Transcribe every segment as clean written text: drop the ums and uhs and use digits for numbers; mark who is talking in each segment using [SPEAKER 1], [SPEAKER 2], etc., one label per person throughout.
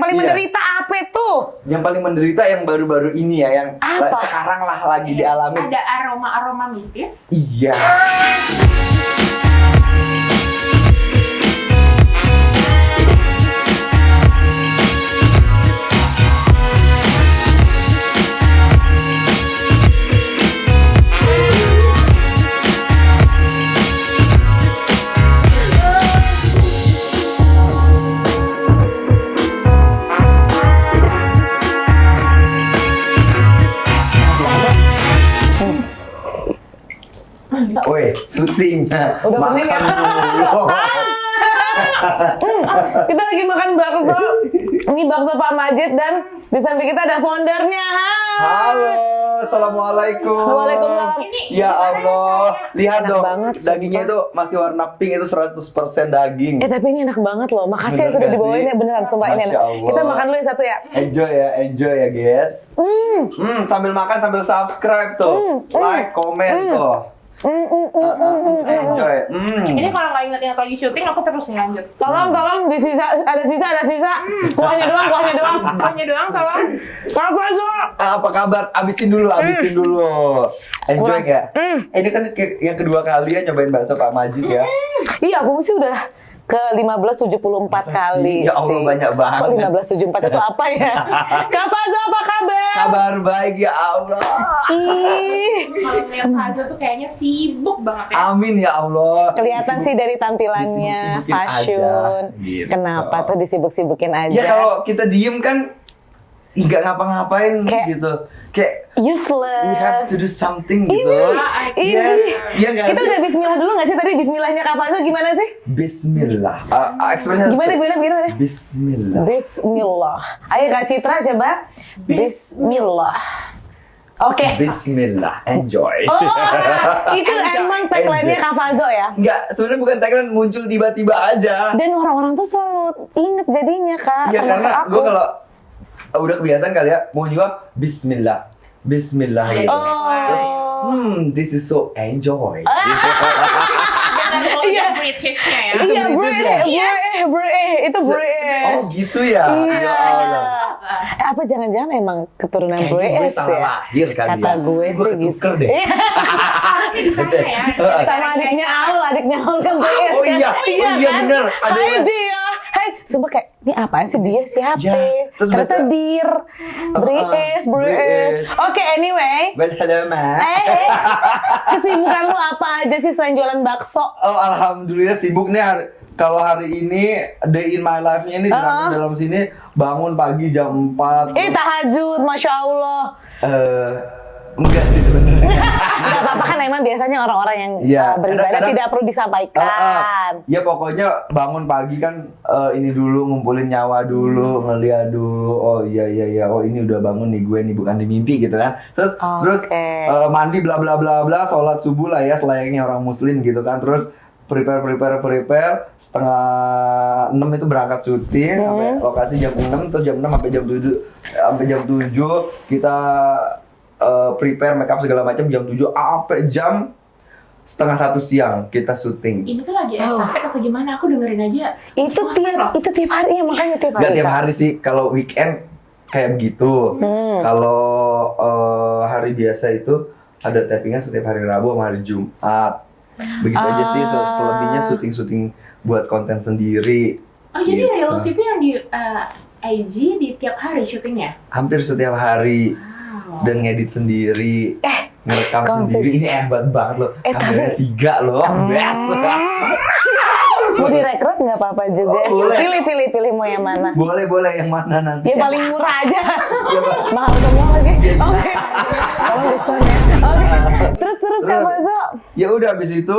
[SPEAKER 1] yang paling menderita apa tuh?
[SPEAKER 2] Yang paling menderita yang baru-baru ini ya, yang sekarang lah lagi dialami.
[SPEAKER 3] Ada aroma-aroma mistis.
[SPEAKER 2] Iya. Woi, syuting.
[SPEAKER 1] Udah bening ya?
[SPEAKER 2] dulu.
[SPEAKER 1] Kita lagi makan bakso. Ini bakso Pak Majid dan di samping kita ada foundernya.
[SPEAKER 2] Halo, assalamualaikum.
[SPEAKER 1] Waalaikumsalam.
[SPEAKER 2] Ya Allah, lihat
[SPEAKER 1] Enak
[SPEAKER 2] dong,
[SPEAKER 1] banget,
[SPEAKER 2] dagingnya itu masih warna pink, itu 100% daging.
[SPEAKER 1] Tapi ini enak banget loh. Makasih ya
[SPEAKER 2] Bener
[SPEAKER 1] sudah
[SPEAKER 2] gak
[SPEAKER 1] dibawain
[SPEAKER 2] sih?
[SPEAKER 1] ya, beneran sumpah ini enak.
[SPEAKER 2] Masya Allah.
[SPEAKER 1] Kita makan dulu yang satu ya.
[SPEAKER 2] Enjoy ya guys. Sambil makan sambil subscribe tuh, like, komen tuh. Enjoy.
[SPEAKER 3] Ini kalau nggak inget-inget lagi syuting, aku terus lanjut.
[SPEAKER 1] Tolong di sisa, ada sisa. Kuahnya doang.
[SPEAKER 3] Pokoknya doang, tolong.
[SPEAKER 2] Apa kabar? Abisin dulu. Enjoy nggak? Ini kan yang kedua kali ya nyobain bakso Pak Majid ya.
[SPEAKER 1] Iya, aku sih udah ke 1574
[SPEAKER 2] Masa
[SPEAKER 1] kali
[SPEAKER 2] sih? Ya Allah, banyak banget.
[SPEAKER 1] Kok 1574 itu apa ya? Kak Fazo, apa kabar?
[SPEAKER 2] Kabar baik ya Allah.
[SPEAKER 3] Kalau ngeliat Hazel tuh kayaknya sibuk banget ya.
[SPEAKER 2] Amin ya Allah.
[SPEAKER 1] Kelihatan sih dari tampilannya,
[SPEAKER 2] disibuk-sibukin
[SPEAKER 1] fashion.
[SPEAKER 2] aja, gitu.
[SPEAKER 1] Kenapa tuh disibuk-sibukin aja?
[SPEAKER 2] Ya kalau kita diem kan nggak ngapa-ngapain gitu. Kayak
[SPEAKER 1] useless.
[SPEAKER 2] we have to do something gitu.
[SPEAKER 1] Ini.
[SPEAKER 2] Iya nggak
[SPEAKER 1] Kita
[SPEAKER 2] sih?
[SPEAKER 1] udah bismillah dulu nggak sih tadi? Bismillahnya Kak Fazo gimana sih?
[SPEAKER 2] Bismillah. Ekspresinya
[SPEAKER 1] Gimana?
[SPEAKER 2] Bismillah.
[SPEAKER 1] Bismillah. Ayo Kak Citra coba. Bismillah. Oke.
[SPEAKER 2] Bismillah. Enjoy.
[SPEAKER 1] Oh, itu emang tagline-nya Kak Fazo ya?
[SPEAKER 2] Enggak, sebenarnya bukan tagline, muncul tiba-tiba aja.
[SPEAKER 1] Dan orang-orang tuh selalu inget jadinya Kak.
[SPEAKER 2] Iya
[SPEAKER 1] termasuk
[SPEAKER 2] karena
[SPEAKER 1] aku.
[SPEAKER 2] gue kalau udah kebiasaan kali ya, mau juga Bismillah gitu. Terus, this is so enjoy.
[SPEAKER 3] Iya. British-nya ya.
[SPEAKER 2] Itu
[SPEAKER 1] Iya,
[SPEAKER 2] British ya?
[SPEAKER 1] itu British.
[SPEAKER 2] Oh gitu ya?
[SPEAKER 1] Iya.
[SPEAKER 2] Ya Allah.
[SPEAKER 1] Apa jangan-jangan emang keturunan
[SPEAKER 2] Kayaknya gue
[SPEAKER 1] British
[SPEAKER 2] salah
[SPEAKER 1] ya?
[SPEAKER 2] lahir kali
[SPEAKER 1] Kata
[SPEAKER 2] ya.
[SPEAKER 1] gue sih gitu.
[SPEAKER 2] ketuker deh.
[SPEAKER 1] Iya.
[SPEAKER 3] Harusnya di sana ya.
[SPEAKER 1] Sama adiknya Aul kan British
[SPEAKER 2] Oh
[SPEAKER 1] kan?
[SPEAKER 2] iya,
[SPEAKER 1] kan?
[SPEAKER 2] bener. Ada
[SPEAKER 1] Hai
[SPEAKER 2] yang-
[SPEAKER 1] dia. Hai, sumpah kayak, ini apaan sih dia siapa?
[SPEAKER 2] Ya, terus
[SPEAKER 1] Ternyata
[SPEAKER 2] bahasa-
[SPEAKER 1] dir. British.
[SPEAKER 2] British.
[SPEAKER 1] Oke, anyway.
[SPEAKER 2] Berhelma.
[SPEAKER 1] Kesibukan lu apa aja sih selain jualan bakso?
[SPEAKER 2] Oh alhamdulillah sibuk nih kalau hari ini day in my life-nya ini dalam sini bangun pagi jam 4.
[SPEAKER 1] Tahajud, Masya Allah.
[SPEAKER 2] Enggak sih sebenarnya.
[SPEAKER 1] Gak apa-apa kan emang biasanya orang-orang yang
[SPEAKER 2] Iya,
[SPEAKER 1] beribadah
[SPEAKER 2] kadang-kadang-
[SPEAKER 1] tidak perlu disampaikan.
[SPEAKER 2] Ya pokoknya bangun pagi kan ini dulu ngumpulin nyawa dulu, ngeliat dulu. Oh iya oh ini udah bangun nih gue nih bukan di mimpi gitu kan. Terus mandi bla bla bla bla, sholat subuh lah ya selayaknya orang muslim gitu kan. Terus prepare 5:30 itu berangkat syuting sampai lokasi jam 6, terus jam 6 sampai jam 7 kita prepare makeup segala macam, jam 7 sampai jam 12:30 siang kita syuting.
[SPEAKER 3] Ini tuh lagi estafet atau gimana? Aku dengerin aja.
[SPEAKER 1] Itu tiap hari ya, makanya tiap hari.
[SPEAKER 2] Gak tiap
[SPEAKER 1] Kak.
[SPEAKER 2] hari sih, kalau weekend kayak begitu. Kalau hari biasa itu ada tappingan setiap hari Rabu sama hari Jumat. Begitu aja sih, selebihnya syuting buat konten sendiri.
[SPEAKER 3] Oh jadi
[SPEAKER 2] Gitu.
[SPEAKER 3] Reels itu yang di IG di tiap hari syutingnya?
[SPEAKER 2] Hampir setiap hari. Dan ngedit sendiri, ngerekam sendiri, ini hebat banget loh. Kamera 3 loh, best.
[SPEAKER 1] Mau direkrut nggak apa-apa juga.
[SPEAKER 2] Boleh.
[SPEAKER 1] Pilih mau yang mana?
[SPEAKER 2] Boleh yang mana nanti?
[SPEAKER 1] Yang paling murah aja.
[SPEAKER 2] Iya, Pak.
[SPEAKER 1] Mahal semua lagi. Oke. Tolong diskon ya. Oke. Terus Kak Fazo.
[SPEAKER 2] Ya udah abis itu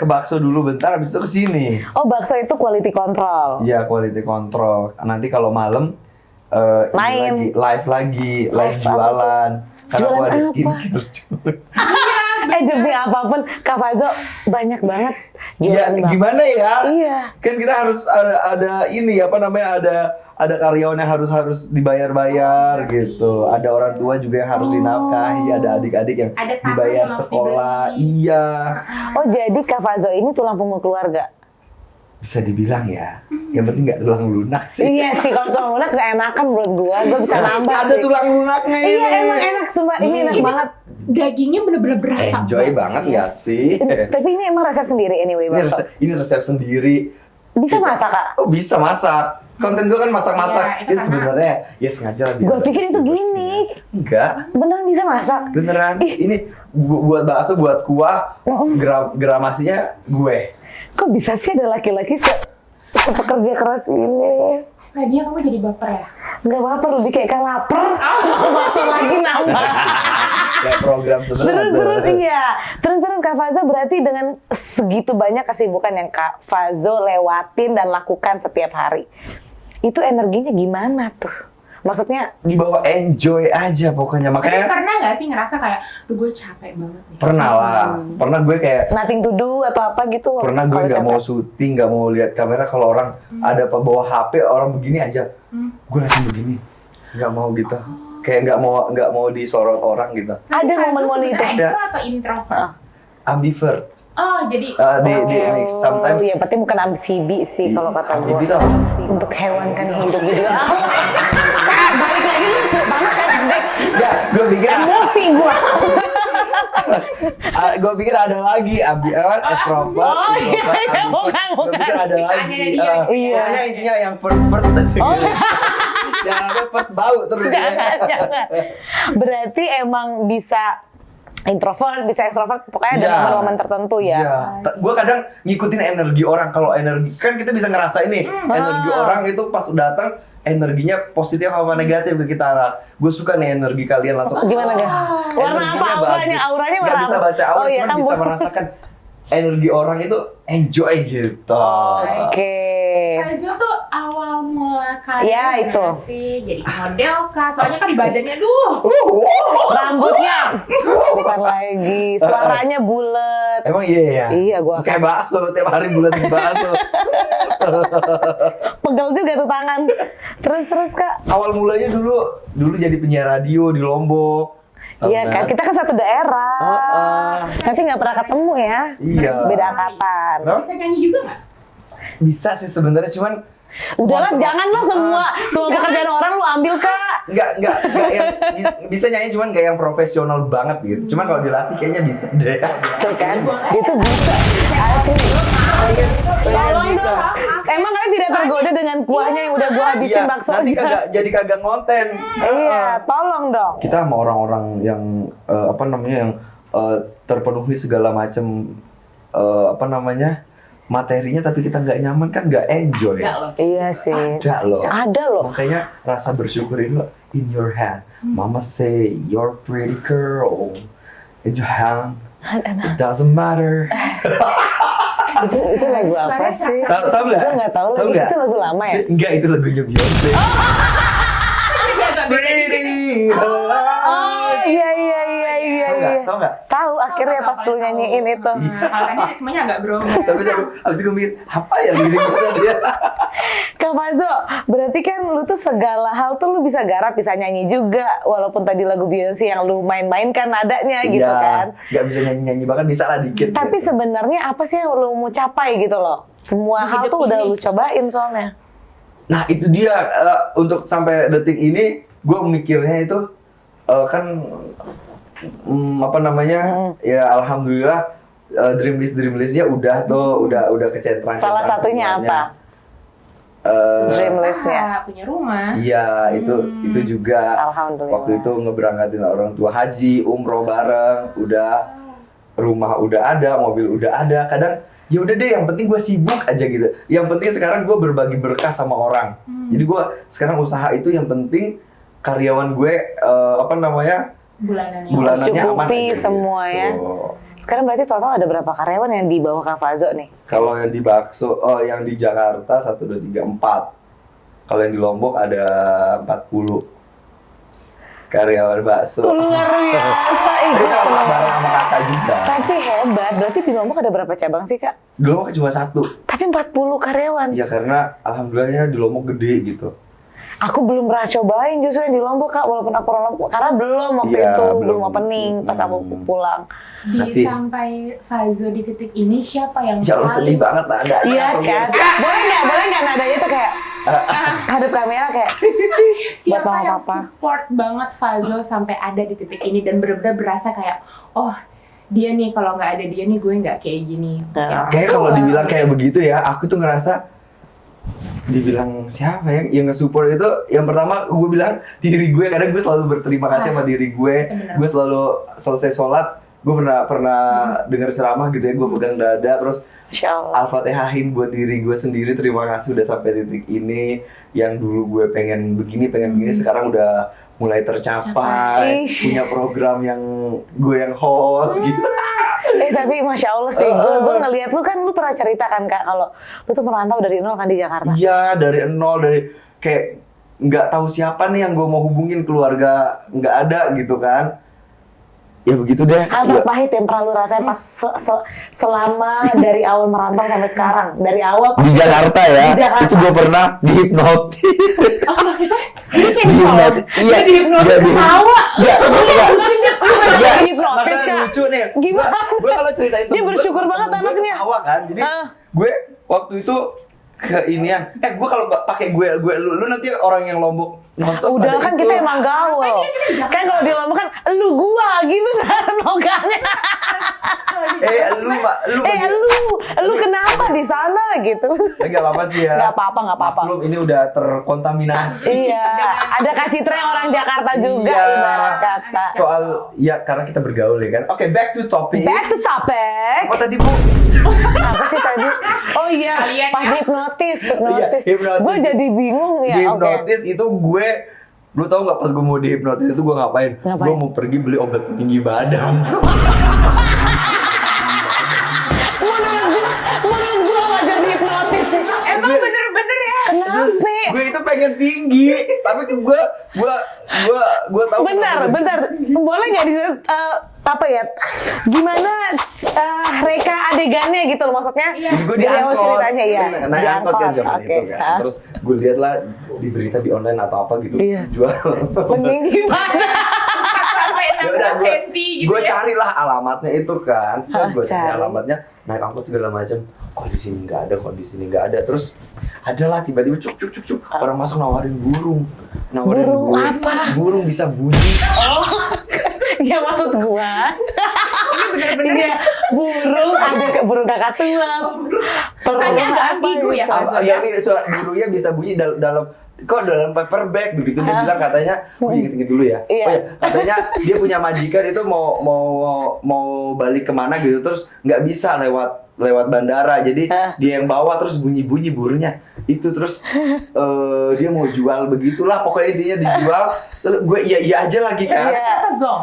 [SPEAKER 2] ke bakso dulu bentar, abis itu ke sini.
[SPEAKER 1] Oh, bakso itu quality control.
[SPEAKER 2] Iya, quality control. Nanti kalau malam
[SPEAKER 1] Main.
[SPEAKER 2] live jualan. Karena
[SPEAKER 1] Jualan
[SPEAKER 2] aku ada
[SPEAKER 1] apa?
[SPEAKER 2] skincare.
[SPEAKER 1] Demi apapun, Kak Fazo banyak banget
[SPEAKER 2] Ya
[SPEAKER 1] jualan bakso.
[SPEAKER 2] gimana ya?
[SPEAKER 1] Iya.
[SPEAKER 2] Kan kita harus ada ini apa namanya, ada karyawan yang harus dibayar gitu. Ada orang tua juga yang harus dinafkahi, ada adik-adik yang
[SPEAKER 3] Ada tamu
[SPEAKER 2] dibayar
[SPEAKER 3] yang harus
[SPEAKER 2] sekolah.
[SPEAKER 3] dibeli.
[SPEAKER 2] Iya.
[SPEAKER 1] Oh, jadi Kak Fazo ini tulang punggung keluarga.
[SPEAKER 2] bisa dibilang ya, yang penting nggak tulang lunak sih.
[SPEAKER 1] Iya sih, kalau tulang lunak gak enakan menurut gue bisa nambah
[SPEAKER 2] Ada
[SPEAKER 1] sih.
[SPEAKER 2] tulang lunaknya ini.
[SPEAKER 1] Iya emang enak, sumpah ini enak banget.
[SPEAKER 3] Dagingnya bener-bener berasa.
[SPEAKER 2] Enjoy banget ya sih.
[SPEAKER 1] Tapi ini emang resep sendiri anyway, bakso.
[SPEAKER 2] Ini resep sendiri.
[SPEAKER 1] Bisa masak Kak?
[SPEAKER 2] Oh bisa masak. Konten gue kan masak-masak.
[SPEAKER 3] Iya, itu
[SPEAKER 2] Ya sebenarnya ya sengaja lah. biar
[SPEAKER 1] Gue pikir itu
[SPEAKER 2] bersih.
[SPEAKER 1] gimmick.
[SPEAKER 2] Enggak.
[SPEAKER 1] Beneran bisa masak?
[SPEAKER 2] Beneran. Ini buat bakso, buat kuah, gramasinya gue.
[SPEAKER 1] Kok bisa sih ada laki-laki sepekerja keras ini?
[SPEAKER 3] Nadia kamu jadi baper ya?
[SPEAKER 1] Nggak apa-apa, lebih kayak kan lapar. Aku bakso lagi nambah.
[SPEAKER 2] Kayak program sebenarnya.
[SPEAKER 1] Terus iya. Terus Kak Fazo berarti dengan segitu banyak kesibukan yang Kak Fazo lewatin dan lakukan setiap hari. Itu energinya gimana tuh? Maksudnya
[SPEAKER 2] Dibawa enjoy aja pokoknya.
[SPEAKER 3] Tapi
[SPEAKER 2] Makanya
[SPEAKER 3] pernah nggak sih ngerasa kayak, duh gue capek banget nih?
[SPEAKER 2] pernah lah. Pernah gue kayak
[SPEAKER 1] nothing to do atau apa gitu?
[SPEAKER 2] pernah gue
[SPEAKER 1] kalau
[SPEAKER 2] nggak
[SPEAKER 1] capek?
[SPEAKER 2] mau syuting, nggak mau lihat kamera. Kalau orang ada apa bawa HP, orang begini aja, gue langsung begini, nggak mau gitu. Kayak nggak mau disorot orang gitu.
[SPEAKER 1] Ada momen-momen itu.
[SPEAKER 3] Extro atau introvert?
[SPEAKER 2] Ambivert.
[SPEAKER 3] Oh, jadi
[SPEAKER 2] Di mix sometimes.
[SPEAKER 1] Iya, berarti bukan amfibi sih kalau kata gue.
[SPEAKER 2] Amfibi tuh apa?
[SPEAKER 1] Untuk hewan kan hidup gitu. Kak, balik lagi lu banget kan Snack.
[SPEAKER 2] Ya, gue pikir
[SPEAKER 1] Emosi gue.
[SPEAKER 2] gue pikir ada lagi extrovert,
[SPEAKER 1] Oh, iya,
[SPEAKER 2] introvert,
[SPEAKER 1] iya,
[SPEAKER 2] ambivert.
[SPEAKER 1] bukan.
[SPEAKER 2] Gue pikir ada lagi.
[SPEAKER 3] Ada dia.
[SPEAKER 1] Iya.
[SPEAKER 2] Pokoknya intinya yang pert aja gitu. Yang ada pert bau terus ya.
[SPEAKER 1] Jangan. Berarti emang bisa introvert, bisa ekstrovert, pokoknya ada
[SPEAKER 2] Iya.
[SPEAKER 1] momen-momen tertentu ya.
[SPEAKER 2] Iya. Gue kadang ngikutin energi orang. Kalau energi kan kita bisa ngerasain nih energi orang itu pas datang energinya positif apa negatif ke kita. Nah, gue suka nih energi kalian langsung.
[SPEAKER 1] Gimana guys? Warna
[SPEAKER 2] Energinya
[SPEAKER 1] apa auranya?
[SPEAKER 2] bagus.
[SPEAKER 1] Auranya
[SPEAKER 2] Nggak
[SPEAKER 1] warna
[SPEAKER 2] bisa
[SPEAKER 1] apa?
[SPEAKER 2] baca aura,
[SPEAKER 1] Oh, iya,
[SPEAKER 2] cuma
[SPEAKER 1] kan
[SPEAKER 2] bisa
[SPEAKER 1] bu-
[SPEAKER 2] merasakan energi orang itu enjoy gitu.
[SPEAKER 1] Oke.
[SPEAKER 3] Fazo tuh awal mula karir
[SPEAKER 1] Iya, itu.
[SPEAKER 3] nggak sih? Jadi model kah? Soalnya kan badannya
[SPEAKER 1] Rambutnya bukan lagi, suaranya bulat.
[SPEAKER 2] Emang iya ya?
[SPEAKER 1] Iya, gua
[SPEAKER 2] kayak bakso, tiap hari bulat di bakso.
[SPEAKER 1] Pegel juga tuh tangan. Terus Kak.
[SPEAKER 2] Awal mulanya dulu jadi penyiar radio di Lombok.
[SPEAKER 1] Iya kan, kita kan satu daerah. Tapi nggak pernah ketemu ya.
[SPEAKER 2] Iya.
[SPEAKER 1] Beda angkatan.
[SPEAKER 2] Kenapa?
[SPEAKER 3] bisa nyanyi juga nggak?
[SPEAKER 2] Bisa sih sebenarnya, cuman
[SPEAKER 1] Udahlah,
[SPEAKER 2] waktu-
[SPEAKER 1] janganlah semua pekerjaan orang lu ambil Kak.
[SPEAKER 2] Nggak yang bisa nyanyi, cuman nggak yang profesional banget gitu. Cuman kalau dilatih kayaknya bisa deh.
[SPEAKER 1] Tuh kan, itu bisa. Asli. Tolong
[SPEAKER 2] bisa.
[SPEAKER 1] dong. Emang kalian tidak tergoda dengan kuahnya yang udah gua habisin
[SPEAKER 2] Iya,
[SPEAKER 1] bakso
[SPEAKER 2] nanti
[SPEAKER 1] aja?
[SPEAKER 2] kagak ngonten.
[SPEAKER 1] Iya, tolong dong.
[SPEAKER 2] Kita sama orang-orang yang yang terpenuhi segala macam materinya, tapi kita nggak nyaman kan nggak enjoy.
[SPEAKER 3] Nggak loh.
[SPEAKER 1] Iya sih.
[SPEAKER 2] Ada loh.
[SPEAKER 1] Ada loh.
[SPEAKER 2] Makanya rasa bersyukur itu in your hand. Mama say you're pretty girl. In your hand. It doesn't matter.
[SPEAKER 1] Itu lagu apa sih?
[SPEAKER 2] Tahu nggak?
[SPEAKER 1] Gue nggak tahu
[SPEAKER 2] Tahu
[SPEAKER 1] lagi.
[SPEAKER 2] nggak?
[SPEAKER 1] Itu lagu lama ya?
[SPEAKER 2] Enggak, itu lagunya Beyonce. Pretty
[SPEAKER 1] Oh iya.
[SPEAKER 2] Tahu nggak?
[SPEAKER 1] Tahu akhirnya pas lu nyanyiin itu.
[SPEAKER 3] Kalau tadi ritmenya agak berubah.
[SPEAKER 2] Tapi abis itu gue mikir, apa ya liriknya dia?
[SPEAKER 1] Kak Fazo, berarti kan lu tuh segala hal tuh lu bisa garap, bisa nyanyi juga. Walaupun tadi lagu Beyonce yang lu main-mainkan nadanya gitu kan.
[SPEAKER 2] Nggak bisa nyanyi-nyanyi, bahkan bisa lah dikit.
[SPEAKER 1] Tapi
[SPEAKER 2] gitu.
[SPEAKER 1] sebenarnya apa sih yang lu mau capai gitu loh? Semua
[SPEAKER 3] Di
[SPEAKER 1] hal
[SPEAKER 3] hidup
[SPEAKER 1] tuh udah
[SPEAKER 3] ini.
[SPEAKER 1] lu cobain soalnya.
[SPEAKER 2] Nah itu dia, untuk sampai detik ini, gue mikirnya itu kan ya alhamdulillah dream listnya udah tuh udah kecentran.
[SPEAKER 1] Salah satunya
[SPEAKER 2] semuanya.
[SPEAKER 1] apa? Dream
[SPEAKER 3] Usaha,
[SPEAKER 1] listnya.
[SPEAKER 3] punya rumah.
[SPEAKER 2] Iya, itu juga.
[SPEAKER 1] Alhamdulillah.
[SPEAKER 2] Waktu itu ngeberangkatin orang tua haji, umroh bareng, udah rumah udah ada, mobil udah ada. Kadang ya udah deh, yang penting gue sibuk aja gitu. Yang penting sekarang gue berbagi berkah sama orang. Jadi gue sekarang usaha itu yang penting karyawan gue
[SPEAKER 3] Bulanannya.
[SPEAKER 2] bulanannya aman
[SPEAKER 1] Mencukupi
[SPEAKER 2] aja
[SPEAKER 1] semua
[SPEAKER 2] gitu.
[SPEAKER 1] ya. Sekarang berarti total ada berapa karyawan yang di bawah Kak Fazo nih?
[SPEAKER 2] Kalau yang di bakso, yang di Jakarta 1, 2, 3, 4. Kalau yang di Lombok ada 40 karyawan bakso.
[SPEAKER 1] Luar biasa,
[SPEAKER 2] Itu bareng sama kakak juga.
[SPEAKER 1] Tapi hebat, berarti di Lombok ada berapa cabang sih Kak?
[SPEAKER 2] Di Lombok cuma 1.
[SPEAKER 1] Tapi 40 karyawan.
[SPEAKER 2] Ya karena alhamdulillahnya di Lombok gede gitu.
[SPEAKER 1] Aku belum pernah cobain justru yang di Lombok Kak, walaupun aku orang Lombok karena belum waktu
[SPEAKER 2] Iya,
[SPEAKER 1] itu
[SPEAKER 2] belum.
[SPEAKER 1] belum opening pas aku pulang.
[SPEAKER 2] Nanti-
[SPEAKER 3] Sampai Fazo di titik ini siapa yang
[SPEAKER 2] Ya Allah sedih banget ada.
[SPEAKER 1] Iya kan? Boleh nggak nadanya tuh kayak hadap kamera kayak
[SPEAKER 3] Siapa
[SPEAKER 1] buat
[SPEAKER 3] yang
[SPEAKER 1] mama-papa.
[SPEAKER 3] support banget Fazo sampai ada di titik ini dan benar-benar berasa kayak oh dia nih kalau nggak ada dia nih gue nggak kayak gini.
[SPEAKER 1] Nah.
[SPEAKER 2] Kayak kalau dibilang kayak begitu ya, aku tuh ngerasa dibilang siapa yang nge-support itu yang pertama gue bilang diri gue, kadang gue selalu berterima kasih sama diri gue.
[SPEAKER 3] bener.
[SPEAKER 2] Gue selalu selesai sholat gue pernah dengar ceramah gitu ya, gue pegang dada terus
[SPEAKER 1] Masya Allah.
[SPEAKER 2] Al-Fatihahin buat diri gue sendiri, terima kasih udah sampai titik ini. Yang dulu gue pengen begini sekarang udah mulai tercapai,
[SPEAKER 1] Ish.
[SPEAKER 2] punya program yang gue yang host gitu.
[SPEAKER 1] Tapi Masya Allah sih, gue ngeliat lu kan, lu pernah cerita kan Kak, kalau lu tuh merantau dari nol kan di Jakarta.
[SPEAKER 2] Iya, dari nol, dari kayak nggak tahu siapa nih yang gue mau hubungin, keluarga nggak ada gitu kan. Ya begitu deh.
[SPEAKER 1] Hal
[SPEAKER 2] Ya,
[SPEAKER 1] terpahit yang pernah lu rasain pas selama dari awal merantau sampai sekarang, dari awal
[SPEAKER 2] di Jakarta ya,
[SPEAKER 1] Di Jakarta.
[SPEAKER 2] itu gue pernah dihipnotis.
[SPEAKER 3] Oh maksudnya ini kayak
[SPEAKER 2] Dihipnotis, iya.
[SPEAKER 3] Dia dihipnotis ketawa.
[SPEAKER 2] Iya, iya.
[SPEAKER 1] Iya, hipnotis,
[SPEAKER 2] Masalah
[SPEAKER 1] Kak.
[SPEAKER 2] lucu nih.
[SPEAKER 1] Gimana?
[SPEAKER 2] Gue kalau ceritain
[SPEAKER 1] Dia bersyukur banget anaknya.
[SPEAKER 2] Ketawa kan, jadi gue waktu itu ke inian. Gue kalau pakai gue lu nanti orang yang Lombok nonton.
[SPEAKER 1] udah
[SPEAKER 2] pada
[SPEAKER 1] kan
[SPEAKER 2] itu.
[SPEAKER 1] kita emang gaul. Kan kalau di Lombok kan lu gua gitu kan logatnya.
[SPEAKER 2] Lu
[SPEAKER 1] Lu kenapa di sana gitu?
[SPEAKER 2] Enggak apa-apa sih ya.
[SPEAKER 1] Nggak apa-apa, nggak apa-apa.
[SPEAKER 2] Maklum ini udah terkontaminasi.
[SPEAKER 1] Iya, ada kasih tren orang Jakarta juga
[SPEAKER 2] Iya.
[SPEAKER 1] ibarat kata.
[SPEAKER 2] Soal ya karena kita bergaul ya kan. Oke, back to topic.
[SPEAKER 1] Back to topic.
[SPEAKER 2] Apa tadi, Bu?
[SPEAKER 1] Apa sih tadi? Oh iya,
[SPEAKER 3] Kalian
[SPEAKER 1] pas
[SPEAKER 3] ya.
[SPEAKER 1] hipnotis.
[SPEAKER 2] Iya, hipnotis.
[SPEAKER 1] Gue jadi bingung ya.
[SPEAKER 2] Di
[SPEAKER 1] Oke.
[SPEAKER 2] hipnotis itu gue, lu tau nggak pas gue mau dihipnotis itu gue ngapain?
[SPEAKER 1] Ngapain?
[SPEAKER 2] Gue mau pergi beli obat peninggi badan.
[SPEAKER 1] Menurut gue wajar dihipnotis sih.
[SPEAKER 3] Emang bener-bener ya.
[SPEAKER 1] Kenapa?
[SPEAKER 2] Gue itu pengen tinggi, tapi gue tahu.
[SPEAKER 1] Bentar. Boleh nggak di apa ya? Gimana reka adegannya gitu loh maksudnya?
[SPEAKER 3] Iya.
[SPEAKER 2] Jadi gue
[SPEAKER 1] Dari awal
[SPEAKER 2] diangkot,
[SPEAKER 1] ceritanya ya.
[SPEAKER 2] naik angkot kan zaman
[SPEAKER 1] Oke.
[SPEAKER 2] itu kan. Terus gue lihat lah di berita di online atau apa gitu,
[SPEAKER 1] Iya.
[SPEAKER 2] jual.
[SPEAKER 1] Mending gimana?
[SPEAKER 3] 4 sampai
[SPEAKER 2] Ya udah
[SPEAKER 3] 16 senti gitu
[SPEAKER 2] gue
[SPEAKER 3] ya.
[SPEAKER 2] carilah alamatnya itu kan. Gue cari
[SPEAKER 1] cari.
[SPEAKER 2] alamatnya, naik angkot segala macam. Kok di sini nggak ada, kok di sini nggak ada. Terus adalah tiba-tiba cuk orang masuk nawarin burung.
[SPEAKER 1] Burung apa?
[SPEAKER 2] Burung bisa bunyi.
[SPEAKER 1] Ya maksud gua. Iya, burung kakak tua.
[SPEAKER 3] Rasanya agak ambigu ya, Pak.
[SPEAKER 2] Burungnya bisa bunyi dalam paper bag begitu dia bilang, katanya gue inget dulu ya.
[SPEAKER 1] Iya.
[SPEAKER 2] Oh ya, katanya dia punya majikan itu mau balik kemana gitu, terus nggak bisa lewat bandara, jadi dia yang bawa, terus bunyi burungnya itu, terus dia mau jual begitulah, pokoknya intinya dijual. Terus gue iya aja lagi kan.
[SPEAKER 3] Kata Zong.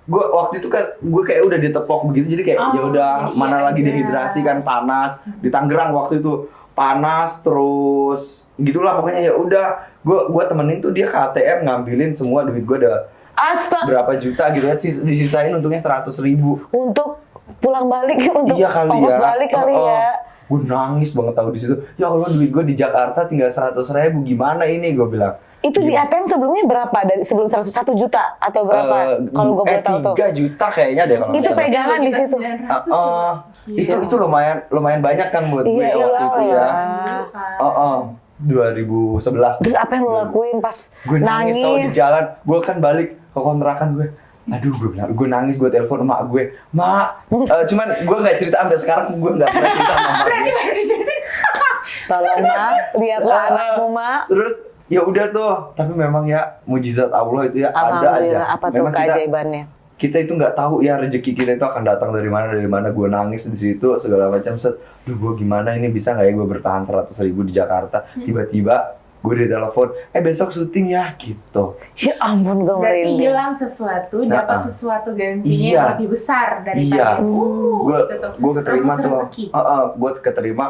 [SPEAKER 2] Gue waktu itu kan gue kayak udah ditepok begitu, jadi kayak ya udah
[SPEAKER 3] jadi
[SPEAKER 2] mana
[SPEAKER 3] iya
[SPEAKER 2] lagi
[SPEAKER 3] aja.
[SPEAKER 2] dehidrasi kan, panas di Tangerang waktu itu, panas terus gitulah pokoknya. Ya udah gue temenin tuh dia ke ATM ngambilin semua duit gue, ada berapa juta gitu ya, disisain untungnya 100.000
[SPEAKER 1] untuk pulang balik untuk
[SPEAKER 2] iya kali
[SPEAKER 1] ongkos
[SPEAKER 2] ya.
[SPEAKER 1] balik kali ya.
[SPEAKER 2] Gue nangis banget tahu di situ. Ya Allah, duit gue di Jakarta tinggal 100.000, gimana ini, gue bilang.
[SPEAKER 1] Itu di ATM sebelumnya berapa? Dari sebelum 101 juta atau berapa? Kalau gue boleh tahu tuh.
[SPEAKER 2] 3 juta kayaknya deh kalau
[SPEAKER 1] Itu
[SPEAKER 2] nggak salah.
[SPEAKER 1] pegangan di situ.
[SPEAKER 3] 900
[SPEAKER 2] Itu lumayan banyak kan buat gue
[SPEAKER 1] Iya,
[SPEAKER 2] waktu itu ya.
[SPEAKER 3] kan.
[SPEAKER 2] 2011.
[SPEAKER 1] Terus apa yang lo lakuin pas
[SPEAKER 2] Gue nangis tau di
[SPEAKER 1] nangis?
[SPEAKER 2] jalan. Gue kan balik ke kontrakan gue. Aduh, gue nangis, gue telepon emak gue. Mak, cuman gue nggak cerita sampai sekarang, gue nggak pernah cerita sama emak gue.
[SPEAKER 1] Tolong mak, lihatlah anakmu mak.
[SPEAKER 2] Terus ya udah tuh, tapi memang ya mujizat Allah itu ya ada aja.
[SPEAKER 1] Alhamdulillah, apa tuh
[SPEAKER 2] Memang
[SPEAKER 1] keajaibannya?
[SPEAKER 2] kita itu nggak tahu ya rezeki kita itu akan datang dari mana. Gue nangis di situ segala macam. Duh, gue gimana ini, bisa nggak ya gue bertahan 100.000 di Jakarta? Tiba-tiba gue ditelepon, besok syuting ya gitu.
[SPEAKER 1] Ya ampun, gue
[SPEAKER 3] Berarti
[SPEAKER 1] merinding.
[SPEAKER 3] hilang sesuatu, dapat sesuatu gantinya
[SPEAKER 2] Iya.
[SPEAKER 3] yang lebih besar daripada
[SPEAKER 2] Iya.
[SPEAKER 3] gitu tuh.
[SPEAKER 2] Gue keterima
[SPEAKER 3] Rebus
[SPEAKER 2] tuh.
[SPEAKER 3] rezeki.
[SPEAKER 2] Gue keterima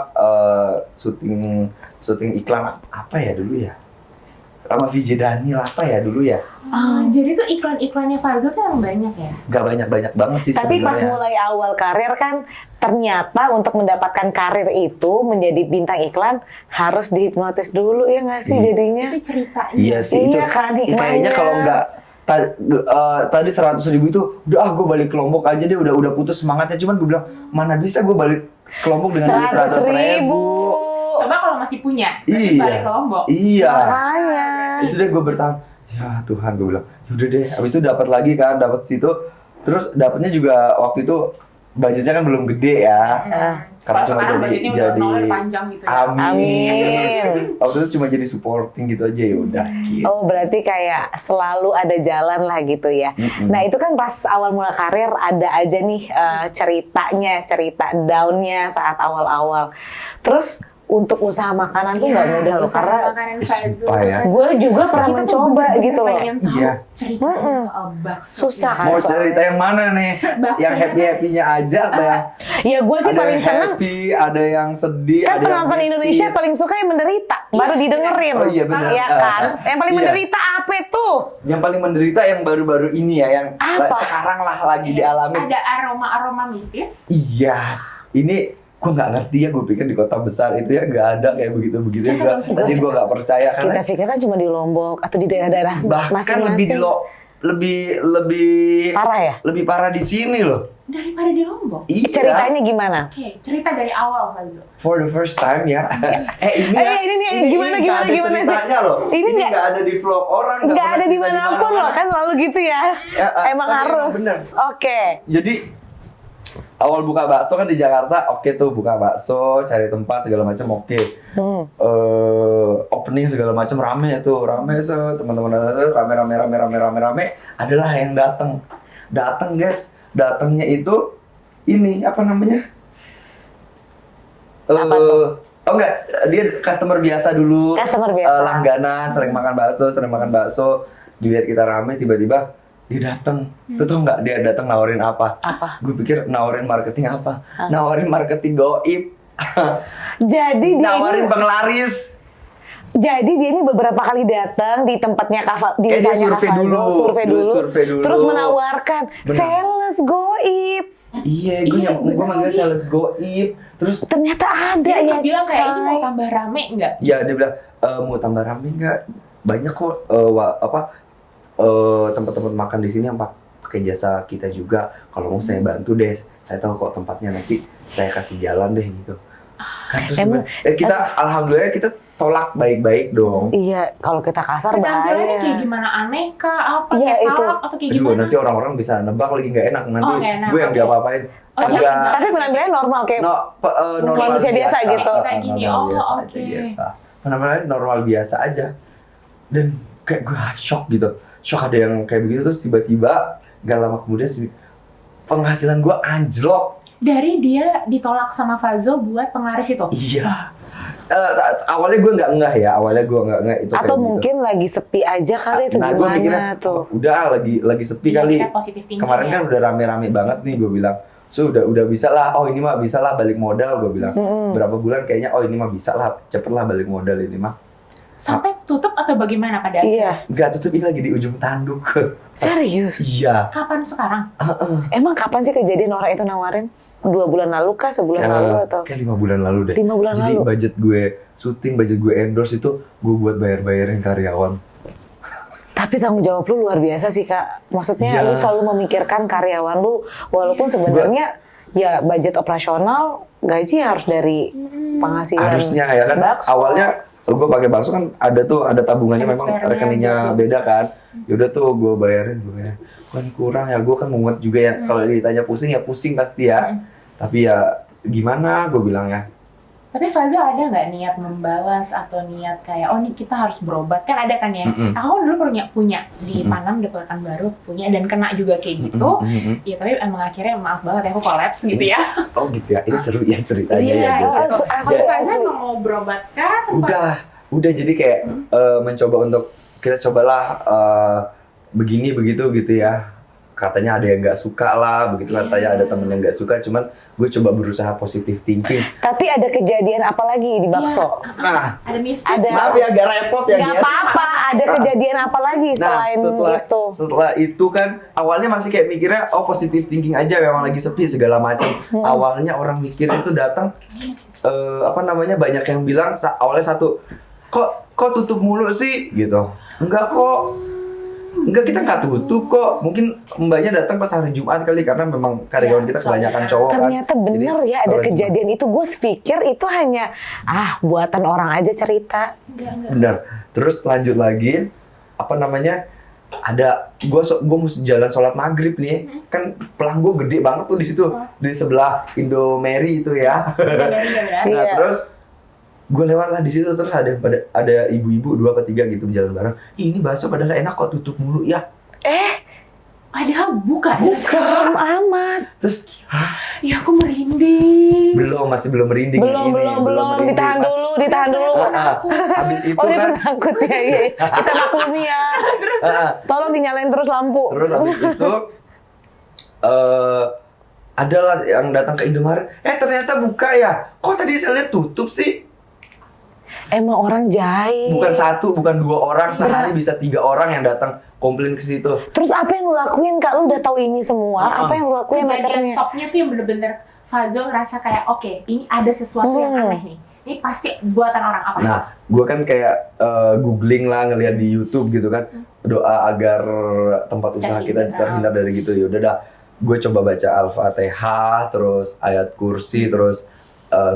[SPEAKER 2] syuting iklan apa ya dulu ya? sama VJ Daniel apa ya dulu ya.
[SPEAKER 3] Jadi tuh iklan-iklannya Fazzo tuh emang banyak ya?
[SPEAKER 2] Gak banyak banget sih
[SPEAKER 1] Tapi pas
[SPEAKER 2] sebenarnya.
[SPEAKER 1] mulai awal karir kan ternyata untuk mendapatkan karir itu menjadi bintang iklan harus dihipnotis dulu ya nggak sih jadinya?
[SPEAKER 3] Itu ceritanya.
[SPEAKER 2] Iya sih itu.
[SPEAKER 1] Iya kan, hikmahnya.
[SPEAKER 2] Kayaknya kalau nggak tadi 100.000 itu udah gue balik ke Lombok aja deh, udah putus semangatnya. Cuman gue bilang mana bisa gue balik ke Lombok dengan duit 100.000.
[SPEAKER 3] Coba kalau masih punya,
[SPEAKER 2] Iya.
[SPEAKER 3] balik ke Lombok.
[SPEAKER 2] Iya.
[SPEAKER 1] Makanya.
[SPEAKER 2] Itu deh gue bertahan. Ya Tuhan, gue bilang yaudah deh. Abis itu dapat lagi kan, dapat situ. Terus dapatnya juga waktu itu budgetnya kan belum gede ya. Karena
[SPEAKER 3] Kalau
[SPEAKER 2] cuma
[SPEAKER 3] sekarang budgetnya udah nol panjang gitu ya.
[SPEAKER 1] Amin.
[SPEAKER 2] Waktu itu cuma jadi supporting gitu aja ya udah. Gitu.
[SPEAKER 1] Oh berarti kayak selalu ada jalan lah gitu ya. Nah itu kan pas awal mula karir ada aja nih cerita downnya saat awal-awal. Terus untuk usaha makanan tuh nggak mudah loh karena
[SPEAKER 2] sumpah ya.
[SPEAKER 1] gue juga pernah mencoba gitu loh.
[SPEAKER 2] Iya.
[SPEAKER 3] Ceritanya soal bakso.
[SPEAKER 1] Susah kan?
[SPEAKER 2] Mau
[SPEAKER 1] soalnya.
[SPEAKER 2] cerita yang mana nih?
[SPEAKER 3] Baksonya
[SPEAKER 2] Yang happy-happynya aja apa ya?
[SPEAKER 1] Ya gue sih
[SPEAKER 2] Ada
[SPEAKER 1] paling
[SPEAKER 2] yang
[SPEAKER 1] seneng
[SPEAKER 2] happy, ada yang sedih,
[SPEAKER 1] kan
[SPEAKER 2] ada yang
[SPEAKER 1] penonton Indonesia
[SPEAKER 2] mistis.
[SPEAKER 1] paling suka yang menderita, baru didengerin.
[SPEAKER 2] Oh iya, benar.
[SPEAKER 1] Ya kan? Yang paling
[SPEAKER 2] Iya.
[SPEAKER 1] menderita apa tuh?
[SPEAKER 2] Yang paling menderita yang baru-baru ini ya, yang
[SPEAKER 1] Apa?
[SPEAKER 2] sekarang lah lagi dialami.
[SPEAKER 3] Ada aroma-aroma mistis.
[SPEAKER 2] Iya, ini gue nggak ngerti ya, gue pikir di kota besar itu ya nggak ada kayak begitu-begitu ya. Tadi gue nggak percaya
[SPEAKER 1] Kita
[SPEAKER 2] karena
[SPEAKER 1] pikir kan cuma di Lombok atau di daerah-daerah
[SPEAKER 2] bahkan lebih di lebih
[SPEAKER 1] parah ya?
[SPEAKER 2] lebih parah di sini loh.
[SPEAKER 3] Daripada di Lombok.
[SPEAKER 2] Iya.
[SPEAKER 1] Ceritanya gimana?
[SPEAKER 3] Oke, cerita dari awal Fazzo.
[SPEAKER 2] For the first time ya. ini ya.
[SPEAKER 1] ini nih, gimana
[SPEAKER 2] nggak ada
[SPEAKER 1] sih?
[SPEAKER 2] ceritanya loh.
[SPEAKER 1] Ini
[SPEAKER 2] Ini
[SPEAKER 1] nggak-
[SPEAKER 2] nggak ada di vlog orang.
[SPEAKER 1] Nggak ada
[SPEAKER 2] pernah
[SPEAKER 1] di
[SPEAKER 2] cerita
[SPEAKER 1] manapun loh, kan selalu gitu ya.
[SPEAKER 2] Ya,
[SPEAKER 1] Emang
[SPEAKER 2] tapi
[SPEAKER 1] harus.
[SPEAKER 2] bener.
[SPEAKER 1] Oke.
[SPEAKER 2] Jadi awal buka bakso kan di Jakarta, oke tuh buka bakso, cari tempat segala macam oke. Opening segala macam rame teman-teman rame. Adalah yang datang guys, datangnya itu ini apa namanya?
[SPEAKER 1] Apa tuh?
[SPEAKER 2] Oh enggak, dia customer biasa dulu.
[SPEAKER 1] Customer biasa.
[SPEAKER 2] Langganan, sering makan bakso. Dilihat kita rame, tiba-tiba dia datang. Lu tau nggak dia datang nawarin apa?
[SPEAKER 1] Apa?
[SPEAKER 2] Gue pikir nawarin marketing apa? Nawarin marketing goib.
[SPEAKER 1] Jadi dia
[SPEAKER 2] Nawarin
[SPEAKER 1] ini,
[SPEAKER 2] penglaris.
[SPEAKER 1] jadi dia ini beberapa kali datang di tempatnya di
[SPEAKER 2] Kayak dia
[SPEAKER 1] usahanya
[SPEAKER 2] survei
[SPEAKER 1] Kak Fazzo,
[SPEAKER 2] dulu.
[SPEAKER 1] survei
[SPEAKER 2] Dia
[SPEAKER 1] dulu,
[SPEAKER 2] survei dulu.
[SPEAKER 1] terus menawarkan
[SPEAKER 2] Benar.
[SPEAKER 1] sales goib.
[SPEAKER 2] Iya,
[SPEAKER 3] Iya,
[SPEAKER 2] gue
[SPEAKER 3] bener
[SPEAKER 2] manggil
[SPEAKER 3] lagi.
[SPEAKER 2] sales goib. Terus
[SPEAKER 1] Ternyata ada
[SPEAKER 3] Dia
[SPEAKER 1] ya,
[SPEAKER 3] bilang kayak ini mau
[SPEAKER 1] say.
[SPEAKER 3] tambah rame nggak?
[SPEAKER 2] ya dia bilang mau tambah rame nggak? Banyak kok tempat-tempat makan di sini yang pakai jasa kita juga. Kalau mau saya bantu deh, saya tahu kok tempatnya, nanti saya kasih jalan deh gitu. Kan terus
[SPEAKER 1] Emang-
[SPEAKER 2] kita alhamdulillah kita tolak baik-baik dong.
[SPEAKER 1] Iya, kalau kita kasar
[SPEAKER 3] Penampilannya kayak
[SPEAKER 1] bahaya.
[SPEAKER 3] gimana, aneh kah? Apa
[SPEAKER 1] Iya,
[SPEAKER 3] kayak
[SPEAKER 1] itu.
[SPEAKER 3] falak atau kayak
[SPEAKER 2] Aduh,
[SPEAKER 3] gimana?
[SPEAKER 2] nanti orang-orang bisa nebak lagi nggak enak nanti.
[SPEAKER 3] Oh, nggak enak,
[SPEAKER 2] Gue yang
[SPEAKER 3] oke.
[SPEAKER 2] diapa-apain.
[SPEAKER 3] Oh,
[SPEAKER 2] Agak
[SPEAKER 1] Tapi penampilannya normal kayak
[SPEAKER 2] normal
[SPEAKER 1] manusia biasa gitu.
[SPEAKER 3] Kayak gini,
[SPEAKER 2] normal
[SPEAKER 3] oh,
[SPEAKER 2] biasa
[SPEAKER 3] oke.
[SPEAKER 2] aja gitu. Penampilannya normal biasa aja. Dan kayak gue shock gitu. Shock ada yang kayak begitu, terus tiba-tiba gak lama kemudian penghasilan gue anjlok.
[SPEAKER 3] Dari dia ditolak sama Fazzo buat penglaris itu.
[SPEAKER 2] Iya. Awalnya gue nggak ngeh ya, itu
[SPEAKER 1] Atau
[SPEAKER 2] kayak
[SPEAKER 1] mungkin lagi sepi aja kali itu
[SPEAKER 2] Nah, gue mikirnya,
[SPEAKER 1] gimana tuh.
[SPEAKER 2] udah lagi sepi
[SPEAKER 3] Iya,
[SPEAKER 2] kali.
[SPEAKER 3] kita positif thinking
[SPEAKER 2] Kemarin
[SPEAKER 3] ya.
[SPEAKER 2] kan udah rame-rame banget nih, gue bilang. So udah bisa lah, oh ini mah bisa lah balik modal, gue bilang. Berapa bulan kayaknya, oh ini mah bisa lah, cepet lah balik modal ini mah.
[SPEAKER 3] Sampai tutup atau bagaimana pada akhirnya?
[SPEAKER 1] Iya,
[SPEAKER 2] Nggak tutup, ini lagi di ujung tanduk.
[SPEAKER 1] serius.
[SPEAKER 2] Iya.
[SPEAKER 3] Kapan sekarang?
[SPEAKER 1] Emang kapan sih kejadian orang itu nawarin? 2 bulan lalu kah? Sebulan lalu atau?
[SPEAKER 2] Kayak 5 bulan lalu deh.
[SPEAKER 1] 5 bulan
[SPEAKER 2] Jadi
[SPEAKER 1] lalu.
[SPEAKER 2] budget gue syuting, budget gue endorse itu gue buat bayar-bayarin karyawan.
[SPEAKER 1] Tapi tanggung jawab lu luar biasa sih Kak. Maksudnya
[SPEAKER 2] Iya.
[SPEAKER 1] lu selalu memikirkan karyawan lu, walaupun sebenarnya ya budget operasional gaji harus dari penghasilan.
[SPEAKER 2] Harusnya ya kan.
[SPEAKER 1] bakso.
[SPEAKER 2] Awalnya gue pakai bakso kan ada tabungannya,
[SPEAKER 3] Ada
[SPEAKER 2] memang
[SPEAKER 3] spare-nya
[SPEAKER 2] rekeningnya
[SPEAKER 3] gitu.
[SPEAKER 2] beda kan. Yaudah tuh gue bayarin. Kan kurang ya, gue kan mumet juga ya. Kalau ditanya pusing ya pusing pasti ya. Tapi ya gimana gue bilang ya.
[SPEAKER 3] Tapi Fazzo ada nggak niat membalas atau niat kayak, oh nih kita harus berobat? Kan ada kan ya? Aku kan dulu punya di Panam, di Pekanbaru punya, dan kena juga kayak gitu. Ya tapi emang akhirnya maaf banget ya, aku kolaps gitu ya.
[SPEAKER 2] Oh gitu ya, ini seru ya ceritanya
[SPEAKER 3] Iya,
[SPEAKER 2] ya. Gue.
[SPEAKER 3] gitu.
[SPEAKER 1] asli,
[SPEAKER 3] Aku
[SPEAKER 1] asli.
[SPEAKER 3] emang mau berobat kan?
[SPEAKER 2] Udah jadi kayak mencoba untuk kita cobalah begini begitu gitu ya. Katanya ada yang nggak suka lah, begitu katanya ada temen yang nggak suka. Cuman gue coba berusaha positive thinking.
[SPEAKER 1] Tapi ada kejadian apa lagi di bakso?
[SPEAKER 2] Nah,
[SPEAKER 3] Ada mistis.
[SPEAKER 1] Ada.
[SPEAKER 2] maaf ya agak repot ya
[SPEAKER 1] Gak
[SPEAKER 2] guys.
[SPEAKER 1] apa-apa, ada kejadian apa lagi selain itu?
[SPEAKER 2] Setelah itu kan awalnya masih kayak mikirnya positive thinking aja, memang lagi sepi segala macam. Awalnya orang mikirnya itu datang banyak yang bilang awalnya satu, kok tutup mulu sih gitu. Enggak, kita nggak tutup kok. Mungkin mbaknya datang pas hari Jumat kali, karena memang karyawan kita kebanyakan cowok kan.
[SPEAKER 1] Ternyata bener ya ada kejadian itu. Gue pikir itu hanya buatan orang aja cerita.
[SPEAKER 2] Bener. Terus lanjut lagi, ada gue mesti jalan sholat maghrib nih, kan pelang gue gede banget tuh di situ, di sebelah Indomeri itu ya. Nah terus gue lewat lah di situ, terus ada ibu-ibu 2 atau 3 gitu jalan bareng. Ini bakso padahal enak kok, tutup mulu ya.
[SPEAKER 3] Padahal buka.
[SPEAKER 1] Serem amat.
[SPEAKER 2] Terus,
[SPEAKER 3] ya aku merinding.
[SPEAKER 2] masih belum merinding.
[SPEAKER 1] Belum. Ditahan dulu.
[SPEAKER 2] Habis itu
[SPEAKER 1] dia
[SPEAKER 2] kan.
[SPEAKER 1] penakut ya. Kita maklumi ya. Terus. Tolong dinyalain terus lampu.
[SPEAKER 2] Terus habis itu, adalah yang datang ke Indomaret. Ternyata buka ya. Kok tadi saya lihat tutup sih?
[SPEAKER 1] Emang orang jahil.
[SPEAKER 2] Bukan 1, bukan 2 orang, sehari bisa 3 orang yang datang komplain ke situ.
[SPEAKER 1] Terus apa yang lu lakuin Kak? Lu udah tahu ini semua. Apa yang lu lakuin akhirnya?
[SPEAKER 3] Topnya tuh yang bener-bener Fazo ngerasa kayak oke, ini ada sesuatu yang aneh nih. Ini pasti buatan orang apa?
[SPEAKER 2] Nah, gue kan kayak googling lah, ngeliat di YouTube gitu kan, doa agar tempat usaha kita terhindar dari gitu. Ya udah dah, gue coba baca Al-Fatihah, terus ayat kursi, terus